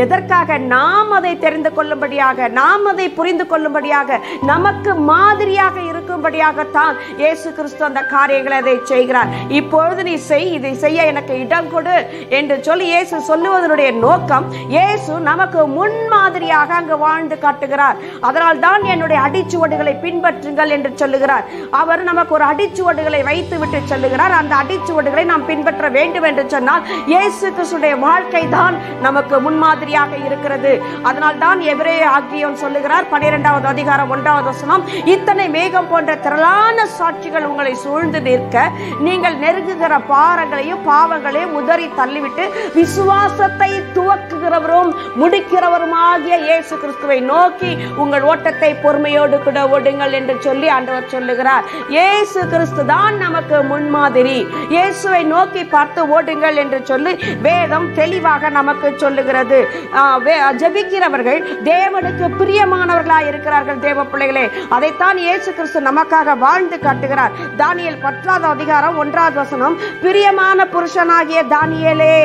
[SPEAKER 1] எதற்காக? நாம் அதை தெரிந்து கொள்ளும்படியாக, நாம் அதை புரிந்து கொள்ளும்படியாக, நமக்கு மாதிரியாக இருக்கும்படியாகத்தான் இயேசு கிறிஸ்து அந்த காரியங்களை அதை செய்கிறார். இப்பொழுது நீ செய், இதை செய்ய எனக்கு இடம் கொடு என்று சொல்லி இயேசு சொல்லுவதனுடைய நோக்கம், இயேசு நமக்கு முன்மாதிரியாக அங்கு வாழ்ந்து காட்டுகிறார். அதனால் தான் என்னுடைய அடிச்சுவடுகளை பின்பற்றுங்கள் என்று சொல்லுகிறார். அவர் நமக்கு ஒரு அடிச்சுவடுகளை வைத்து விட்டு சொல்லுகிறார். அந்த அடிச்சுவடுகளை நாம் பின்பற்ற வேண்டும் என்று சொன்னால் இயேசு கிறிஸ்துடைய வாழ்க்கை தான் நமக்கு முன்மாதிரியாக இருக்கிறது. அதனால் தான் எபிரேய ஆக்கியோன் சொல்லுகிறார், 12வது அதிகாரம் 1வது வசனம், இத்தனை மேகம் போன்ற திரளான சாட்சிகள் உங்களை சூழ்ந்து நிற்க நீங்கள் நெருங்குகிற பாரங்களையும் பாவங்களையும் உதறி தள்ளிவிட்டு விசுவாசத்தை துவக்குகிறவரும் முடிக்கிறவருமாகிய இயேசு கிறிஸ்துவை நோக்கி உங்கள் ஓட்டத்தை பொறுமையோடு கூட ஓடுங்கள் என்று சொல்லி ஆண்டவர் சொல்லுகிறார். இயேசு கிறிஸ்து தான் நமக்கு முன்மாதிரி. இயேசுவை நோக்கி பார்த்து ஓடுங்கள் என்று சொல்லி வேதம் தெளிவாக நமக்கு சொல்லுகிறது. ஜெபிக்கிறவர்கள் தேவனுக்கு பிரியமானவர்களாய் இருக்கிறார்கள். தேவ பிள்ளைகளே, அதைத்தான் இயேசு கிறிஸ்து நமக்காக வாழ்ந்து காட்டுகிறார். தானியேல் 10வது அதிகாரம் 1வது வசனம், பிரியமான புருஷனாகிய தானியேலே,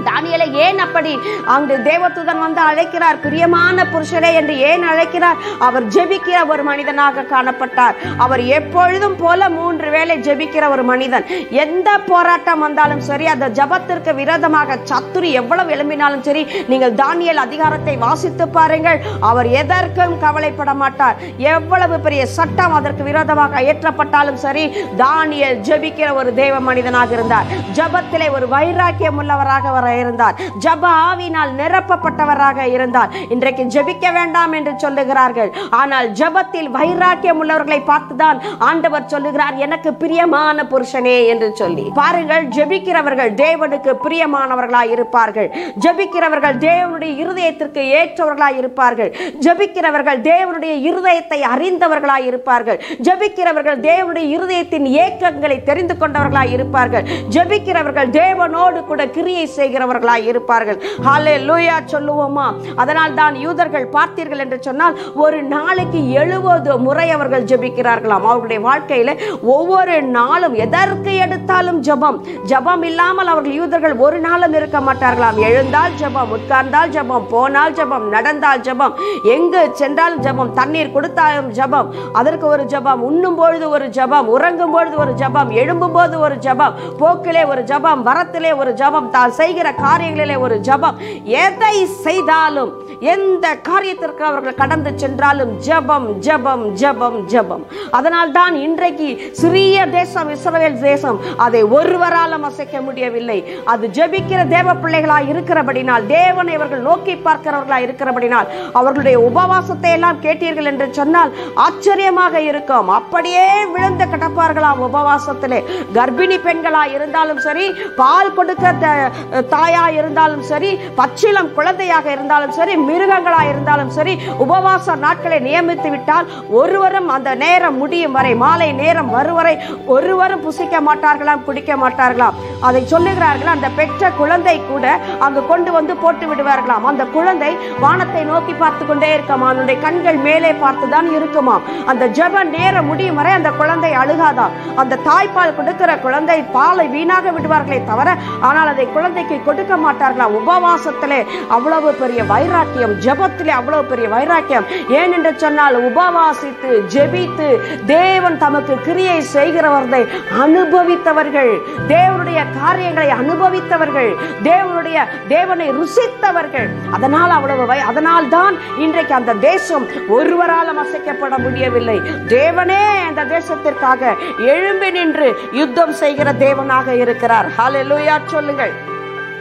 [SPEAKER 1] தானியேலை ஏன் அப்படி அங்கு தேவதூதன் வந்து அழைக்கிறார்? பிரியமான புருஷரே என்று ஏன் அழைக்கிறார்? அவர் ஜெபிக்கிற ஒரு மனிதனாக காணப்பட்டார். அவர் எப்பொழுதும் போல 3 வேளை ஜெபிக்கிற ஒரு மனிதன். எந்த போராட்டம் வந்தாலும் சரி, அந்த ஜெபத்திற்கு விரோதமாக சத்துரு எவ்வளவு எழும்பினாலும் சரி, நீங்கள் தானியேல் அதிகாரத்தை வாசித்து பாருங்கள். அவர் எதற்கும் கவலைப்பட மாட்டார். எவ்வளவு பெரிய சட்டம் அதற்கு விரோதமாக ஏற்றப்பட்டாலும் சரி, தானியேல் ஜெபிக்கிற ஒரு தேவ மனிதனாக இருந்தார். ஜெபத்திலே ஒரு வைராக்கியம் உள்ளவராக அவர் ஜெபிக்கிறவராக இருந்தார், ஜெப ஆவியினால் நிரப்பப்பட்டவராக இருந்தார். இன்றைக்கு ஜெபிக்க வேண்டாம் என்று சொல்லுகிறார்கள். ஆனால் ஜெபத்தில் வைராக்கியம் உள்ளவர்களை பார்த்துதான் ஆண்டவர் சொல்லுகிறார், எனக்கு பிரியமான புருஷனே என்று சொல்லி. பாருங்கள், ஜெபிக்கிறவர்கள் தேவனுக்கு பிரியமானவர்களாய் இருப்பார்கள். ஜெபிக்கிறவர்கள் தேவனுடைய இருதயத்திற்கு ஏற்றவர்களாய் இருப்பார்கள். ஜெபிக்கிறவர்கள் தேவனுடைய இருதயத்தை அறிந்தவர்களாய் இருப்பார்கள். ஜெபிக்கிறவர்கள் தேவனுடைய இருதயத்தின் ஏக்கங்களை தெரிந்து கொண்டவர்களாய் இருப்பார்கள். ஜெபிக்கிறவர்கள் தேவனோடு கூட கிரியை செய்கிறவர்களாய் இருப்பார்கள். ஹல்லேலூயா சொல்லுவோமா? அதனால் தான் யூதர்கள் பார்த்தீர்கள் என்று சொன்னால் ஒரு நாளைக்கு 70 முறை அவர்கள் ஜெபிக்கிறார்களாம். அவர்களுடைய வாழ்க்கையில ஒவ்வொரு நாளும் எதற்கு எடுத்தாலும் ஜெபம். ஜெபம் இல்லாமல் அவர்கள் யூதர்கள் ஒரு நாளும் இருக்க மாட்டார்களாம். எழுந்தால் ஜெபம், உட்கார்ந்தால் ஜெபம், போனால் ஜெபம், நடந்தால் ஜெபம், எங்கு சென்றாலும் ஜெபம், தண்ணீர் கொடுத்தாலும் ஜெபம், அதற்கு ஒரு ஜெபம், உண்ணும் பொழுது ஒரு ஜெபம், உறங்கும் பொழுது ஒரு ஜெபம், எழும்பும் போது ஒரு ஜெபம், போக்கிலே ஒரு ஜெபம், வரத்திலே ஒரு ஜெபம், தான் செய்கிற காரியங்களிலே ஒரு ஜெபம். எதை செய்தாலும், எந்த காரியத்திற்கு அவர்கள் கடந்து சென்றாலும் ஜெபம், ஜெபம், ஜெபம், ஜெபம். அதனால் தான் இன்றைக்கு சிறிய தேசம் இஸ்ரவேல் தேசம், அதை ஒருவராலும் அசைக்க முடியவில்லை. அது ஜெபிக்கிற தேவ பிள்ளைகளாய் இருக்கிறபடினால், தேவனை அவர்கள் நோக்கி பார்க்கிறவர்களாய் இருக்கிறபடினால், அவர்களுடைய உபவாசத்தை எல்லாம் கேட்டீர்கள் என்று சொன்னால் ஆச்சரியமாக இருக்கும். அப்படியே விழுந்து கிடப்பார்களாம் உபவாசத்திலே. கர்ப்பிணி பெண்களாய் இருந்தாலும் சரி, பால் கொடுக்க தாயாய் இருந்தாலும் சரி, பச்சிளம் குழந்தையாக இருந்தாலும் சரி, மிருகங்களாய் இருந்தாலும் சரி, உபவாச நாட்களை நியமித்து விட்டால் ஒருவரும் அந்த நேரம் முடியும் வரை, மாலை நேரம் வரும் வரை ஒருவரும் புசிக்க மாட்டார்களாம், குடிக்க மாட்டார்களாம். அதை சொல்லுகிறார்கள். அந்த பெற்ற குழந்தை கூட அங்கு கொண்டு வந்து போட்டு விடுவார்களாம். அந்த குழந்தை வானத்தை நோக்கி பார்த்து கொண்டே இருக்குமா, அவனுடைய கண்கள் மேலே பார்த்துதான் இருக்குமாம். அந்த ஜெப நேரம் முடியும் வரை அந்த குழந்தை அழுகாதாம். அந்த தாய்ப்பால் கொடுக்கிற குழந்தை பாலை வீணாக விடுவார்களே தவிர, ஆனால் அதை குழந்தைக்கு கொடுக்க மாட்டார்களாம். உபவாசத்திலே அவ்வளவு பெரிய வைராக்கியம், ஜெபத்திலே அவ்வளவு பெரிய வைராக்கியம். ஏனென்று சொன்னால் உபவாசித்து ஜெபித்து தேவன் தமக்கு கிரியை செய்கிறவர்களை அனுபவித்தவர்கள், தேவனுடைய காரியங்களை அனுபவித்தவர்கள், தேவனை ருசித்தவர்கள். அதனால் தான் இன்றைக்கு அந்த தேசம் ஒருவராலும் அசைக்கப்பட முடியவில்லை. தேவனே அந்த தேசத்திற்காக எழும்பி நின்று யுத்தம் செய்கிற தேவனாக இருக்கிறார். ஹல்லேலூயா சொல்லுங்கள்.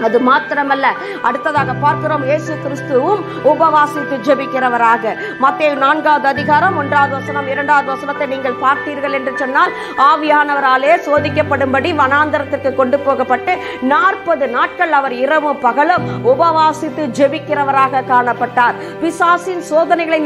[SPEAKER 1] அது மாத்திரமல்ல, அடுத்ததாக பார்க்கிறோம், இயேசு கிறிஸ்துவும் உபவாசித்து ஜெபிக்கிறவராக. மத்தேயு 4வது அதிகாரம் 1வது வசனம் 2வது வசனத்தை நீங்கள் பார்த்தீர்கள் என்று சொன்னால், ஆவியானவராலே சோதிக்கப்படும்படி வனாந்தரத்திற்கு கொண்டு போகப்பட்டு 40 நாட்கள் அவர் இரவும் பகலும் உபவாசித்து ஜெபிக்கிறவராக காணப்பட்டார். பிசாசின் சோதனைகளை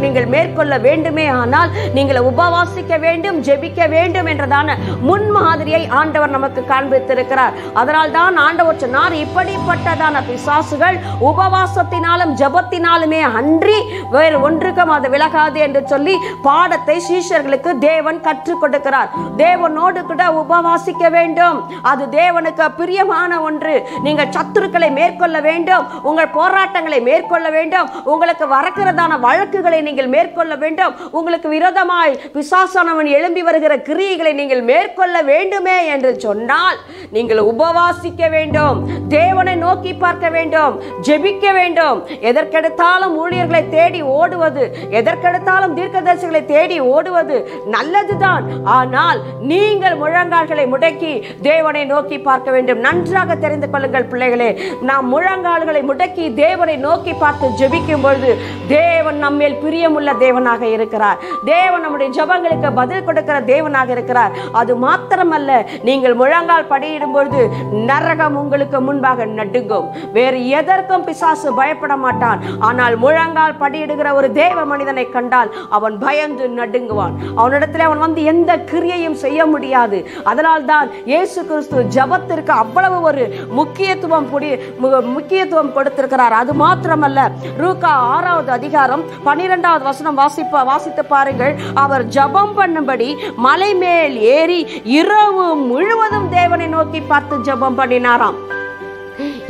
[SPEAKER 1] நீங்கள் மேற்கொள்ள வேண்டுமே ஆனால் நீங்கள் உபவாசிக்க வேண்டும், ஜெபிக்க வேண்டும் என்றதான முன்மாதிரியை ஆண்டவர் நமக்கு காண்பித்திருக்கிறார். அதனால் தான் ஆண்டவர் சொன்னார், இப்படிப்பட்டதான பிசாசுகள் உபவாசத்தினாலும் ஜெபத்தினாலுமே அன்றி வேறு ஒன்றுக்கும் அது விலகாது என்று சொல்லி பாடத்தை சீஷர்களுக்கு தேவன் கற்றுக் கொடுக்கிறார். தேவனோடு கூட உபவாசிக்க வேண்டும், அது தேவனுக்கு பிரியமான ஒன்று. நீங்கள் சத்துருக்களை மேற்கொள்ள வேண்டும், உங்கள் போராட்டங்களை மேற்கொள்ள வேண்டும், உங்களுக்கு வரக்கிறதான வழக்குகளை நீங்கள் மேற்கொள்ள வேண்டும், உங்களுக்கு விரோதமாய் பிசாசானவன் எழும்பி வருகிற கிரியைகளை நீங்கள் மேற்கொள்ள வேண்டுமே என்று சொன்னால் நீங்கள் உபவாசிக்க வேண்டும், தேவனை நோக்கி பார்க்க வேண்டும், ஜெபிக்க வேண்டும். எதற்கெடுத்தாலும் ஊழியர்களை தேடி ஓடுவது, எதற்கெடுத்தாலும் தீர்க்கதரிசிகளை தேடி ஓடுவது நல்லதுதான். ஆனால் நீங்கள் முழங்கால்களை முடக்கி தேவனை நோக்கி பார்க்க வேண்டும். நன்றாக தெரிந்து கொள்ளுங்கள் பிள்ளைகளே, நாம் முழங்கால்களை முடக்கி தேவனை நோக்கி பார்த்து ஜெபிக்கும் பொழுது தேவன் நம்மேல் பிரியமுள்ள தேவனாக இருக்கிறார். தேவன் நம்முடைய ஜெபங்களுக்கு பதில் கொடுக்கிற தேவனாக இருக்கிறார். அது மாத்திரமல்ல, நீங்கள் முழங்கால் படியிடும் பொழுது நரகம் உங்களுக்கு முன்பாக நடுங்கும். வேறு எதற்கும் பிசாசு பயப்பட மாட்டான். ஆனால் முழங்கால் படியிடுகிற ஒரு தேவ மனிதனை கண்டால் அவன் பயந்து நடுங்குவான். அவனிடத்தில் அவன் வந்து எந்த கிரியையும் செய்ய முடியாது. அதனால் தான் இயேசு கிறிஸ்து ஜெபத்திற்கு அவ்வளவு ஒரு முக்கியத்துவம் கொடுத்திருக்கிறார். அது மாத்திரமல்ல, லூக்கா 6வது அதிகாரம் 12வது வசனம் வாசித்து பாருங்கள். அவர் ஜெபம் பண்ணும்படி மலை மேல் ஏறி இரவு முழுவதும் தேவனை நோக்கி பார்த்து ஜெபம் பண்ணினாராம்.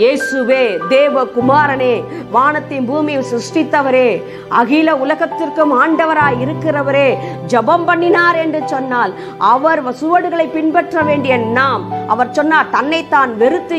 [SPEAKER 1] இயேசுவே, தேவகுமாரனே, வானத்தையும் பூமியை சிருஷ்டித்தவரே, அகில உலகத்திற்கும் ஆண்டவராய் இருக்கிறவரே, ஜெபம் பண்ணினார் என்று சொன்னால் அவர் சுவடுகளை பின்பற்ற வேண்டிய நாம், அவர் சொன்னார் தன்னைத்தான் வெறுத்து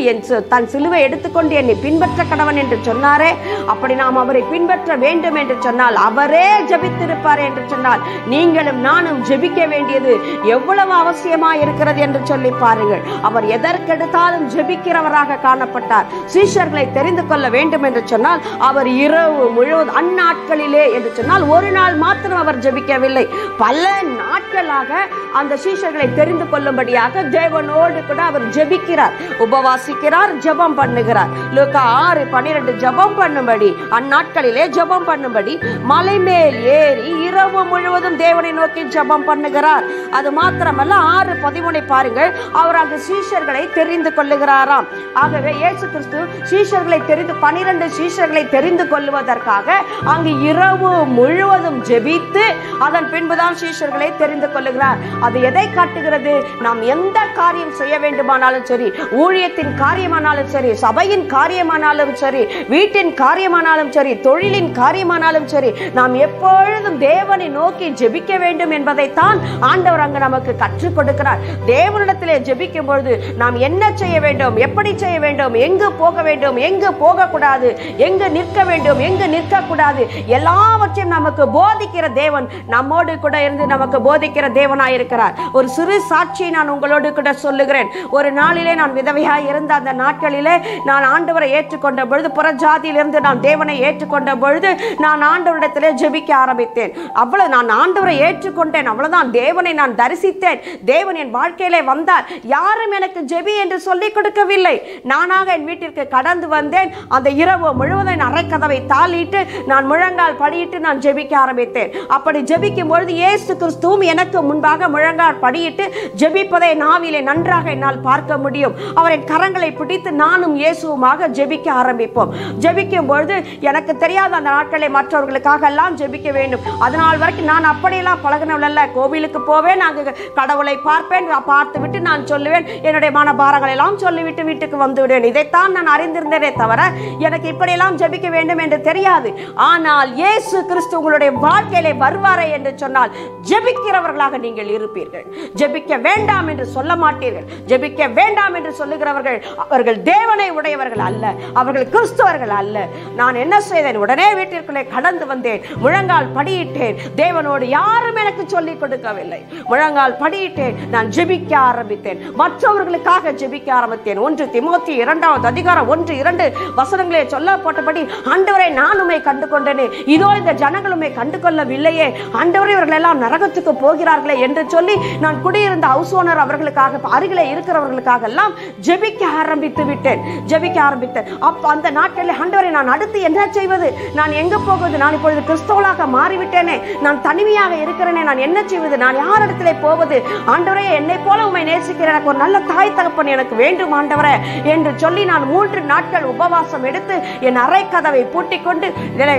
[SPEAKER 1] தன் சிலுவை எடுத்துக்கொண்டு என்னை பின்பற்ற கடவன் என்று சொன்னாரே, அப்படி நாம் அவரை பின்பற்ற வேண்டும் என்று சொன்னால், அவரே ஜெபித்திருப்பார் என்று சொன்னால் நீங்களும் நானும் ஜெபிக்க வேண்டியது எவ்வளவு அவசியமா இருக்கிறது என்று சொல்லி பாருங்கள். அவர் எதற்கெடுத்தாலும் ஜெபிக்கிறவராக காணப்பட்டார். செய்தார்? சீஷர்களை தெரிந்து கொள்ள வேண்டும் என்று சொன்னால் அவர் இரவு முழுவதும் அந்நாட்களிலே என்று சொன்னால் ஒரு நாள் மாத்திரம் அவர் ஜெபிக்கவில்லை, பல நாட்களாக அந்த சீஷர்களை தெரிந்து கொள்ளும்படியாக தேவனோடு கூட அவர் ஜெபிக்கிறார், உபவாசிக்கிறார், ஜெபம் பண்ணுகிறார். லூக்கா 6:12 ஜெபம் பண்ணும்படி, அந்நாட்களிலே ஜெபம் பண்ணும்படி மலை மேல் ஏறி இரவு முழுவதும் தேவனை நோக்கி ஜெபம் பண்ணுகிறார். அது மாத்திரமல்ல 6:13 பாருங்கள், அவர் அந்த சீஷர்களை தெரிந்து கொள்ளுகிறாராம். ஆகவே இயேசு கிறிஸ்து சீஷர்களை 12 சீஷர்களை தெரிந்து கொள்வதற்காக அங்கு இரவு முழுவதும் ஜெபித்து அதன் பின்புதான் சீஷர்களை தெரிந்து கொள்ளுகிறார். அது எதை காட்டுகிறது? நாம் எந்த காரியம் செய்ய வேண்டுமானாலும் சரி, ஊழியத்தின் காரியமானாலும் சரி, சபையின் காரியமானாலும் சரி, வீட்டின் காரியமானாலும் சரி, தொழிலின் காரியமானாலும் சரி, நாம் எப்பொழுதும் தேவனை நோக்கி ஜெபிக்க வேண்டும் என்பதைத்தான் ஆண்டவர் அங்கு நமக்கு கற்றுக் கொடுக்கிறார். தேவனிடத்திலே ஜெபிக்கும் பொழுது நாம் என்ன செய்ய வேண்டும், எப்படி செய்ய வேண்டும், எங்கு போக வேண்டும், எங்கு போகக்கூடாது, எங்கு நிற்க வேண்டும், எங்கு நிற்க கூடாது, எல்லாவற்றையும் நமக்கு போதிக்கிற தேவன் நம்மோடு கூட இருந்து நமக்கு போதிக்கிற தேவனாயிருக்கிறார். ஒரு சிறு சாட்சியை நான் உங்களோடு கூட சொல்லுகிறேன். ஒரு நாளிலே நான் விதவையாய் இருந்த அந்த நாட்களிலே நான் ஆண்டவரை ஏற்றுக்கொண்ட பொழுது, புறஜாதியிலிருந்து நான் தேவனை ஏற்றுக்கொண்ட பொழுது நான் ஆண்டவரிடத்திலே ஜெபிக்க ஆரம்பித்தேன். அவ்வளவு நான் ஆண்டவரை ஏற்றுக்கொண்டேன், அவ்வளவுதான். தேவனை நான் தரிசித்தேன், தேவன் என் வாழ்க்கையிலே வந்தார். யாரும் எனக்கு ஜெபி என்று சொல்லிக் கொடுக்கவில்லை, நானாக என் வீட்டிற்கு கடந்து வந்தேன். அந்த இரவு முழுவதும் அறைக்கதவை தாளிட்டு நான் முழங்கால் படியிட்டு நான் ஜெபிக்க ஆரம்பித்தேன். அப்படி ஜெபிக்கும் பொழுது இயேசு கிறிஸ்துவும் எனக்கு முன்பாக முழங்கால் படியிட்டு ஜெபிப்பதை நாவிலே நன்றாக என்னால் பார்க்க முடியும். அவரின் கரங்களை பிடித்து நானும் இயேசுவுமாக ஜெபிக்க ஆரம்பிப்போம். ஜெபிக்கும் பொழுது எனக்கு தெரியாத அந்த நாட்களை மற்றவர்களுக்காக எல்லாம் ஜெபிக்க வேண்டும். அதனால் வரைக்கும் நான் அப்படியெல்லாம் பழகினவளல்ல. கோவிலுக்கு போவேன், அங்கு கடவுளை பார்ப்பேன், பார்த்து விட்டு நான் சொல்லுவேன், என்னுடைய மனபாரங்களை எல்லாம் சொல்லிவிட்டு வீட்டுக்கு வந்து விடுவேன். இதைத்தான் நான் அறிந்திருந்தேனே தவிர எனக்கு இப்படியெல்லாம் ஜெபிக்க வேண்டும் என்று தெரியாது. ஆனால் இயேசு கிறிஸ்து உங்களுடைய வாழ்க்கையிலே வருவாரே என்று சொன்னால் ஜெபிக்கிறவர்களாக நீங்கள் இருப்பீர்கள். ஜெபிக்க வேண்டாம் என்று சொல்ல மாட்டீர்கள். ஜெபிக்க வேண்டாம் என்று சொல்லுகிறவர்கள் அவர்கள் தேவனை உடையவர்கள் அல்ல, அவர்கள் கிறிஸ்தவர்கள் அல்ல. நான் என்ன செய்தேன்? உடனே வீட்டிற்குள்ளே கடந்து வந்தேன், முழங்கால் படியிட்டேன். தேவனோடு யாரும் எனக்கு சொல்லிக் கொடுக்கவில்லை. முழங்கால் படியிட்டேன், நான் ஜெபிக்க ஆரம்பித்தேன், மற்றவர்களுக்காக ஜெபிக்க ஆரம்பித்தேன். 1 தீமோத்தேயு 2:1-2 வசனங்களே சொல்லப்பட்டபடி, ஆண்டவரை நான் உம்மை கண்டு கொண்டேனே, இதோ இந்த ஜனங்கள் உம்மை கண்டு கொள்ளவில்லையே, ஆண்டவரே இவர்கள் எல்லாம் நரகத்துக்கு போகிறார்களே என்று சொல்லி நான் குடியிருந்த ஹவுஸ் ஓனர் அவர்களுக்காக, அருகிலே இருக்கிறவர்களுக்காக எல்லாம் ஜெபிக்க ஆரம்பித்து விட்டேன். ஜெபிக்க ஆரம்பித்தேன். அந்த நாட்களில் ஆண்டவரை நான் அடுத்து என்ன செய்வது, நான் எங்கு போவது, நான் இப்பொழுது கிறிஸ்தவளாக மாறிவிட்டேனே, நான் தனிமையாக இருக்கிறேனே, நான் என்ன செய்வது, நான் யாரிடத்திலே போவது, ஆண்டவரே என்னை போல உம்மை நேசிக்கிற எனக்கு ஒரு நல்ல தாய் தகப்பன் எனக்கு வேண்டும் ஆண்டவரே என்று சொல்லி நான் 3 நாட்கள் உபவாசம் எடுத்து என் அறை கதவை பூட்டிக் கொண்டு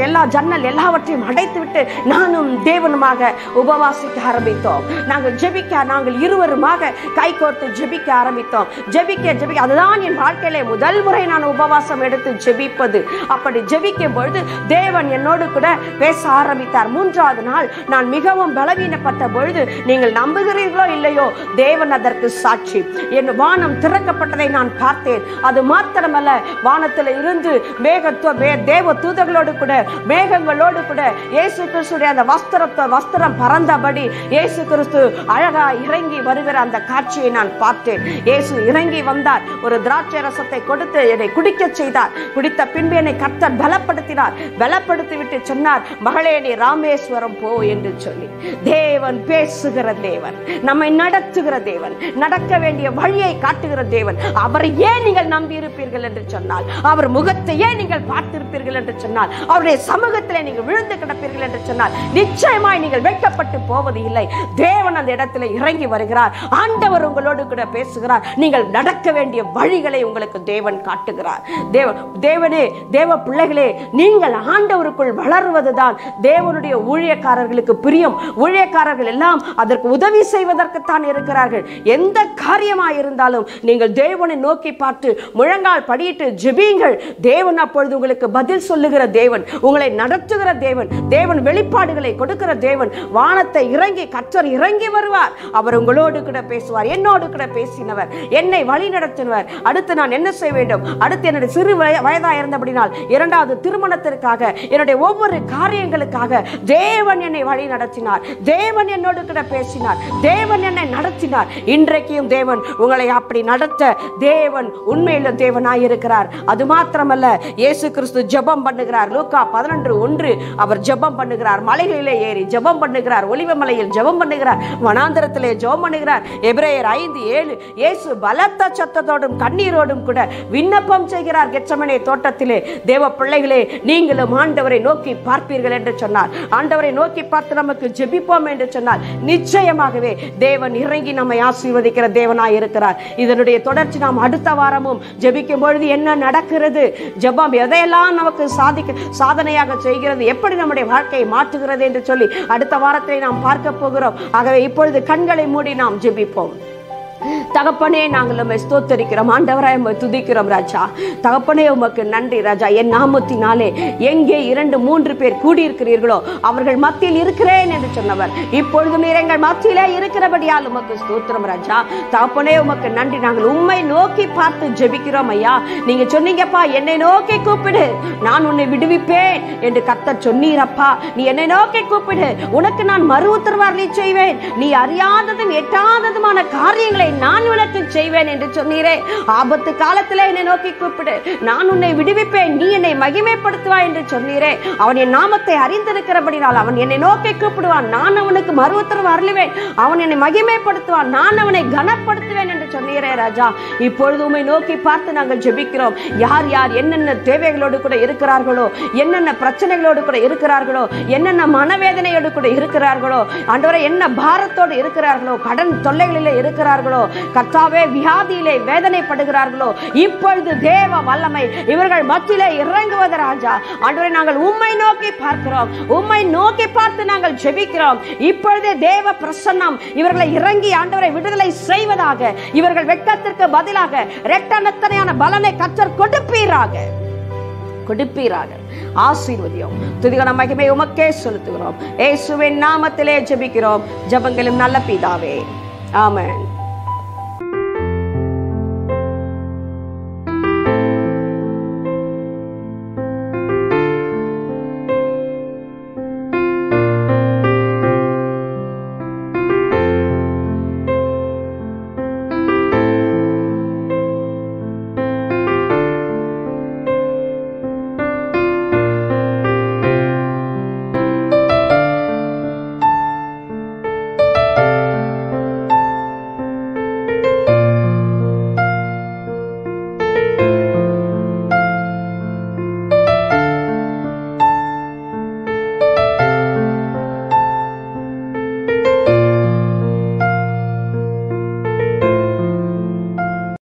[SPEAKER 1] எல்லா ஜன்னல் எல்லாவற்றையும் அடைத்து விட்டு நானும் தேவனுமாக உபவாசிக்க ஆரம்பித்தோம். நாங்கள் ஜெபிக்க, நாங்கள் இருவருமாக கை கோர்த்து ஜெபிக்க ஆரம்பித்தோம். ஜெபிக்க அதுதான் என் வாழ்க்கையிலே முதல் முறை நான் உபவாசம் எடுத்து ஜெபிப்பது. அப்படி ஜெபிக்கும் பொழுது தேவன் என்னோடு கூட பேச ஆரம்பித்தார். 3வது நாள் நான் மிகவும் பலவீனப்பட்ட பொழுது, நீங்கள் நம்புகிறீர்களோ இல்லையோ, தேவன் அதற்கு சாட்சி, என் வானம் திறக்கப்பட்டதை நான் பார்த்தேன். அது மாத்திரமல்ல, வானத்தில் இருந்து தேவ தூதர்களோடு கூட மேகங்களோடு கூட இயேசு கிறிஸ்துடைய அந்த வஸ்திரம் பறந்தபடி இயேசு கிறிஸ்து அழகா இறங்கி வருகிற அந்த காட்சியை நான் பார்த்தேன். இயேசு இறங்கி வந்தார், ஒரு திராட்சை ரசத்தை கொடுத்து என்னை குடிக்க செய்தார். குடித்த பின்பு என்னை கர்த்தர் பலப்படுத்தினார். பலப்படுத்தி விட்டு சொன்னார், மகளே நீ ராமேஸ்வரம் போ என்று சொல்லி. தேவன் பேசுகிற தேவன், நம்மை நடத்துகிற தேவன், நடக்க வேண்டிய வழியை காட்டுகிற தேவன். அவரை ஏன் நீங்கள் நம்பி இருப்பீர்கள் என்று சொன்னால், அவர் முகத்தையே நீங்கள் பார்த்திருப்பீர்கள் என்று சொன்னால், அவருடைய சமூகத்திலே நீங்கள் விழுந்து கிடப்பீர்கள் என்று சொன்னால், நிச்சயமாய் நீங்கள் வெட்கப்பட்டு போவது இல்லை. தேவன் அந்த இடத்துல இறங்கி வருகிறார். ஆண்டவர் உங்களோடு கூட பேசுகிறார். நீங்கள் நடக்க வேண்டிய வழிகளை உங்களுக்கு தேவன் காட்டுகிறார். தேவனே, தேவ பிள்ளைகளே, நீங்கள் ஆண்டவருக்குள் வளருவதுதான் தேவனுடைய ஊழியக்காரர்களுக்கு பிரியம். ஊழியக்காரர்கள் எல்லாம் அதற்கு உதவி செய்வதற்குத்தான் இருக்கிறார்கள். எந்த காரியமாய் இருந்தாலும் நீங்கள் தேவனை நோக்கி பார்த்து முழங்கால் படியிட்டு ஜெபியுங்கள். தேவன் அப்பொழுது உங்களுக்கு பதில் சொல்லுகிற தேவன், உங்களை நடத்துகிற தேவன், தேவன் வெளிப்பாடுகளை கொடுக்கிற தேவன். வானத்தை இறங்கி கர்த்தர் இறங்கி வருவார். அவர் உங்களோடு கூட பேசுவார். என்னோடு கூட பேசினவர், என்னை வழி நடத்தினவர். அடுத்து நான் என்ன செய்ய வேண்டும், அடுத்து என்னுடைய சிறு வயதா இருந்தபடினால் 2வது திருமணத்திற்காக, என்னுடைய ஒவ்வொரு காரியங்களுக்காக தேவன் என்னை வழி நடத்தினார். தேவன் என்னோடு கூட பேசினார். தேவன் என்னை நடத்தினார். இன்றைக்கும் தேவன் உங்களை அப்படி நடத்த தேவன் உண்மையில தேவன் தேவனாய் இருக்கிறார். அது மாத்திரமல்ல, இயேசு கிறிஸ்து ஜெபம் பண்ணுகிறார். லூக்கா 11:1 அவர் ஜெபம் பண்ணுகிறார். மலைகளிலே ஏறி ஜெபம் பண்ணுகிறார். ஒலிவ மலையில் ஜெபம் பண்ணுகிறார். வனாந்தரத்திலே ஜெபம் பண்ணுகிறார். எபிரேயர் 5:7 இயேசு பலத்த சத்தத்தோடும் கண்ணீரோடும் கூட விண்ணப்பம் செய்கிறார் கெத்செமனே தோட்டத்திலே. தேவ பிள்ளைகளே, நீங்களும் ஆண்டவரை நோக்கி பார்ப்பீர்கள் என்று சொன்னார். ஆண்டவரை நோக்கி பார்த்து நமக்கு ஜெபிப்போம் என்று சொன்னால் நிச்சயமாகவே தேவன் இறங்கி நம்மை ஆசீர்வதிக்கிற தேவனாய் இருக்கிறார். இதனுடைய தொடர்ச்சி நாம் அடுத்த வாரமும் ஜெபிக்கும் பொழுது என்ன நடக்கிறது, ஜெபம் எதையெல்லாம் நமக்கு சாதனையாக செய்கிறது, எப்படி நம்முடைய வாழ்க்கையை மாற்றுகிறது என்று சொல்லி அடுத்த வாரத்தை நாம் பார்க்க போகிறோம். ஆகவே இப்பொழுது கண்களை மூடி நாம் ஜெபிப்போம். தகப்பனே, நாங்கள் உம்மை ஸ்தோத்தரிக்கிறோம். ஆண்டவராய் உம்மை துதிக்கிறோம் ராஜா. தகப்பனே, உமக்கு நன்றி ராஜா. என் நாமத்தினாலே எங்கே 2-3 பேர் கூடியிருக்கிறீர்களோ அவர்கள் மத்தியில் இருக்கிறேன் என்று சொன்னவர் இப்பொழுது நீர் எங்கள் மத்தியிலே இருக்கிறபடியால் உமக்கு ஸ்தோத்திரம் ராஜா. தகப்பனே, உமக்கு நன்றி. நாங்கள் உம்மை நோக்கி பார்த்து ஜெபிக்கிறோம் ஐயா. நீங்க சொன்னீங்கப்பா, என்னை நோக்கி கூப்பிடு, நான் உன்னை விடுவிப்பேன் என்று கர்த்தர் சொன்னீரப்பா. நீ என்னை நோக்கி கூப்பிடு, உனக்கு நான் மறு உத்தரவாதம் செய்வேன். நீ அறியாததும் எட்டாததுமான காரியங்களை நான் உனக்கு செய்வேன் என்று சொன்னீரே. ஆபத்து காலத்தில் என்னை நோக்கி கூப்பிடு, நான் உன்னை விடுவிப்பேன், நீ என்னை மகிமைப்படுத்துவாய் என்று சொன்னீரே. அவன் என் நாமத்தை அறிந்திருக்கிறபடினால் அவன் என்னை நோக்கி கூப்பிடுவான், நான் அவனுக்கு மறு உத்தரவு அருளுவேன். அவன் என்னை மகிமைப்படுத்துவான், நான் அவனை கனப்படுத்துவேன் என்று சொன்னீரே ராஜா. இப்பொழுது உம்மை நோக்கி பார்த்து நாங்கள் ஜெபிக்கிறோம். யார் யார் என்னென்ன தேவைகளோடு கூட இருக்கிறார்களோ, என்னென்ன பிரச்சனைகளோடு கூட இருக்கிறார்களோ, என்னென்ன மனவேதனையோடு கூட இருக்கிறார்களோ, ஆண்டவரே என்ன பாரத்தோடு இருக்கிறார்களோ, கடன் தொல்லைகளிலே இருக்கிறார்களோ, கர்த்தாவே வியாதியிலே வேதனைப்படுகிறார்களோ, இப்பொழுது தேவ வல்லமை இவர்கள் மத்தியிலே இறங்குவது ராஜா. ஆண்டவரே, நாங்கள் உம்மை நோக்கி பார்க்கிறோம். உம்மை நோக்கி பார்த்து நாங்கள் ஜெபிக்கிறோம். இப்பொழுதே தேவ பிரசன்னம் இவர்களை இறங்கி ஆண்டவரை விடுதலை செய்வதாக, இவர்கள் வெட்கத்திற்கு பதிலாக இரட்டனத்தனையான பலனை கர்த்தர் கொடுப்பீராக. ஆசீர்வதியும். துதிகன மகிமை உமக்கே செலுத்துகிறோம். இயேசுவின் நாமத்திலே ஜெபிக்கிறோம். ஜெபங்களும் நல்ல பிதாவே, ஆமென்.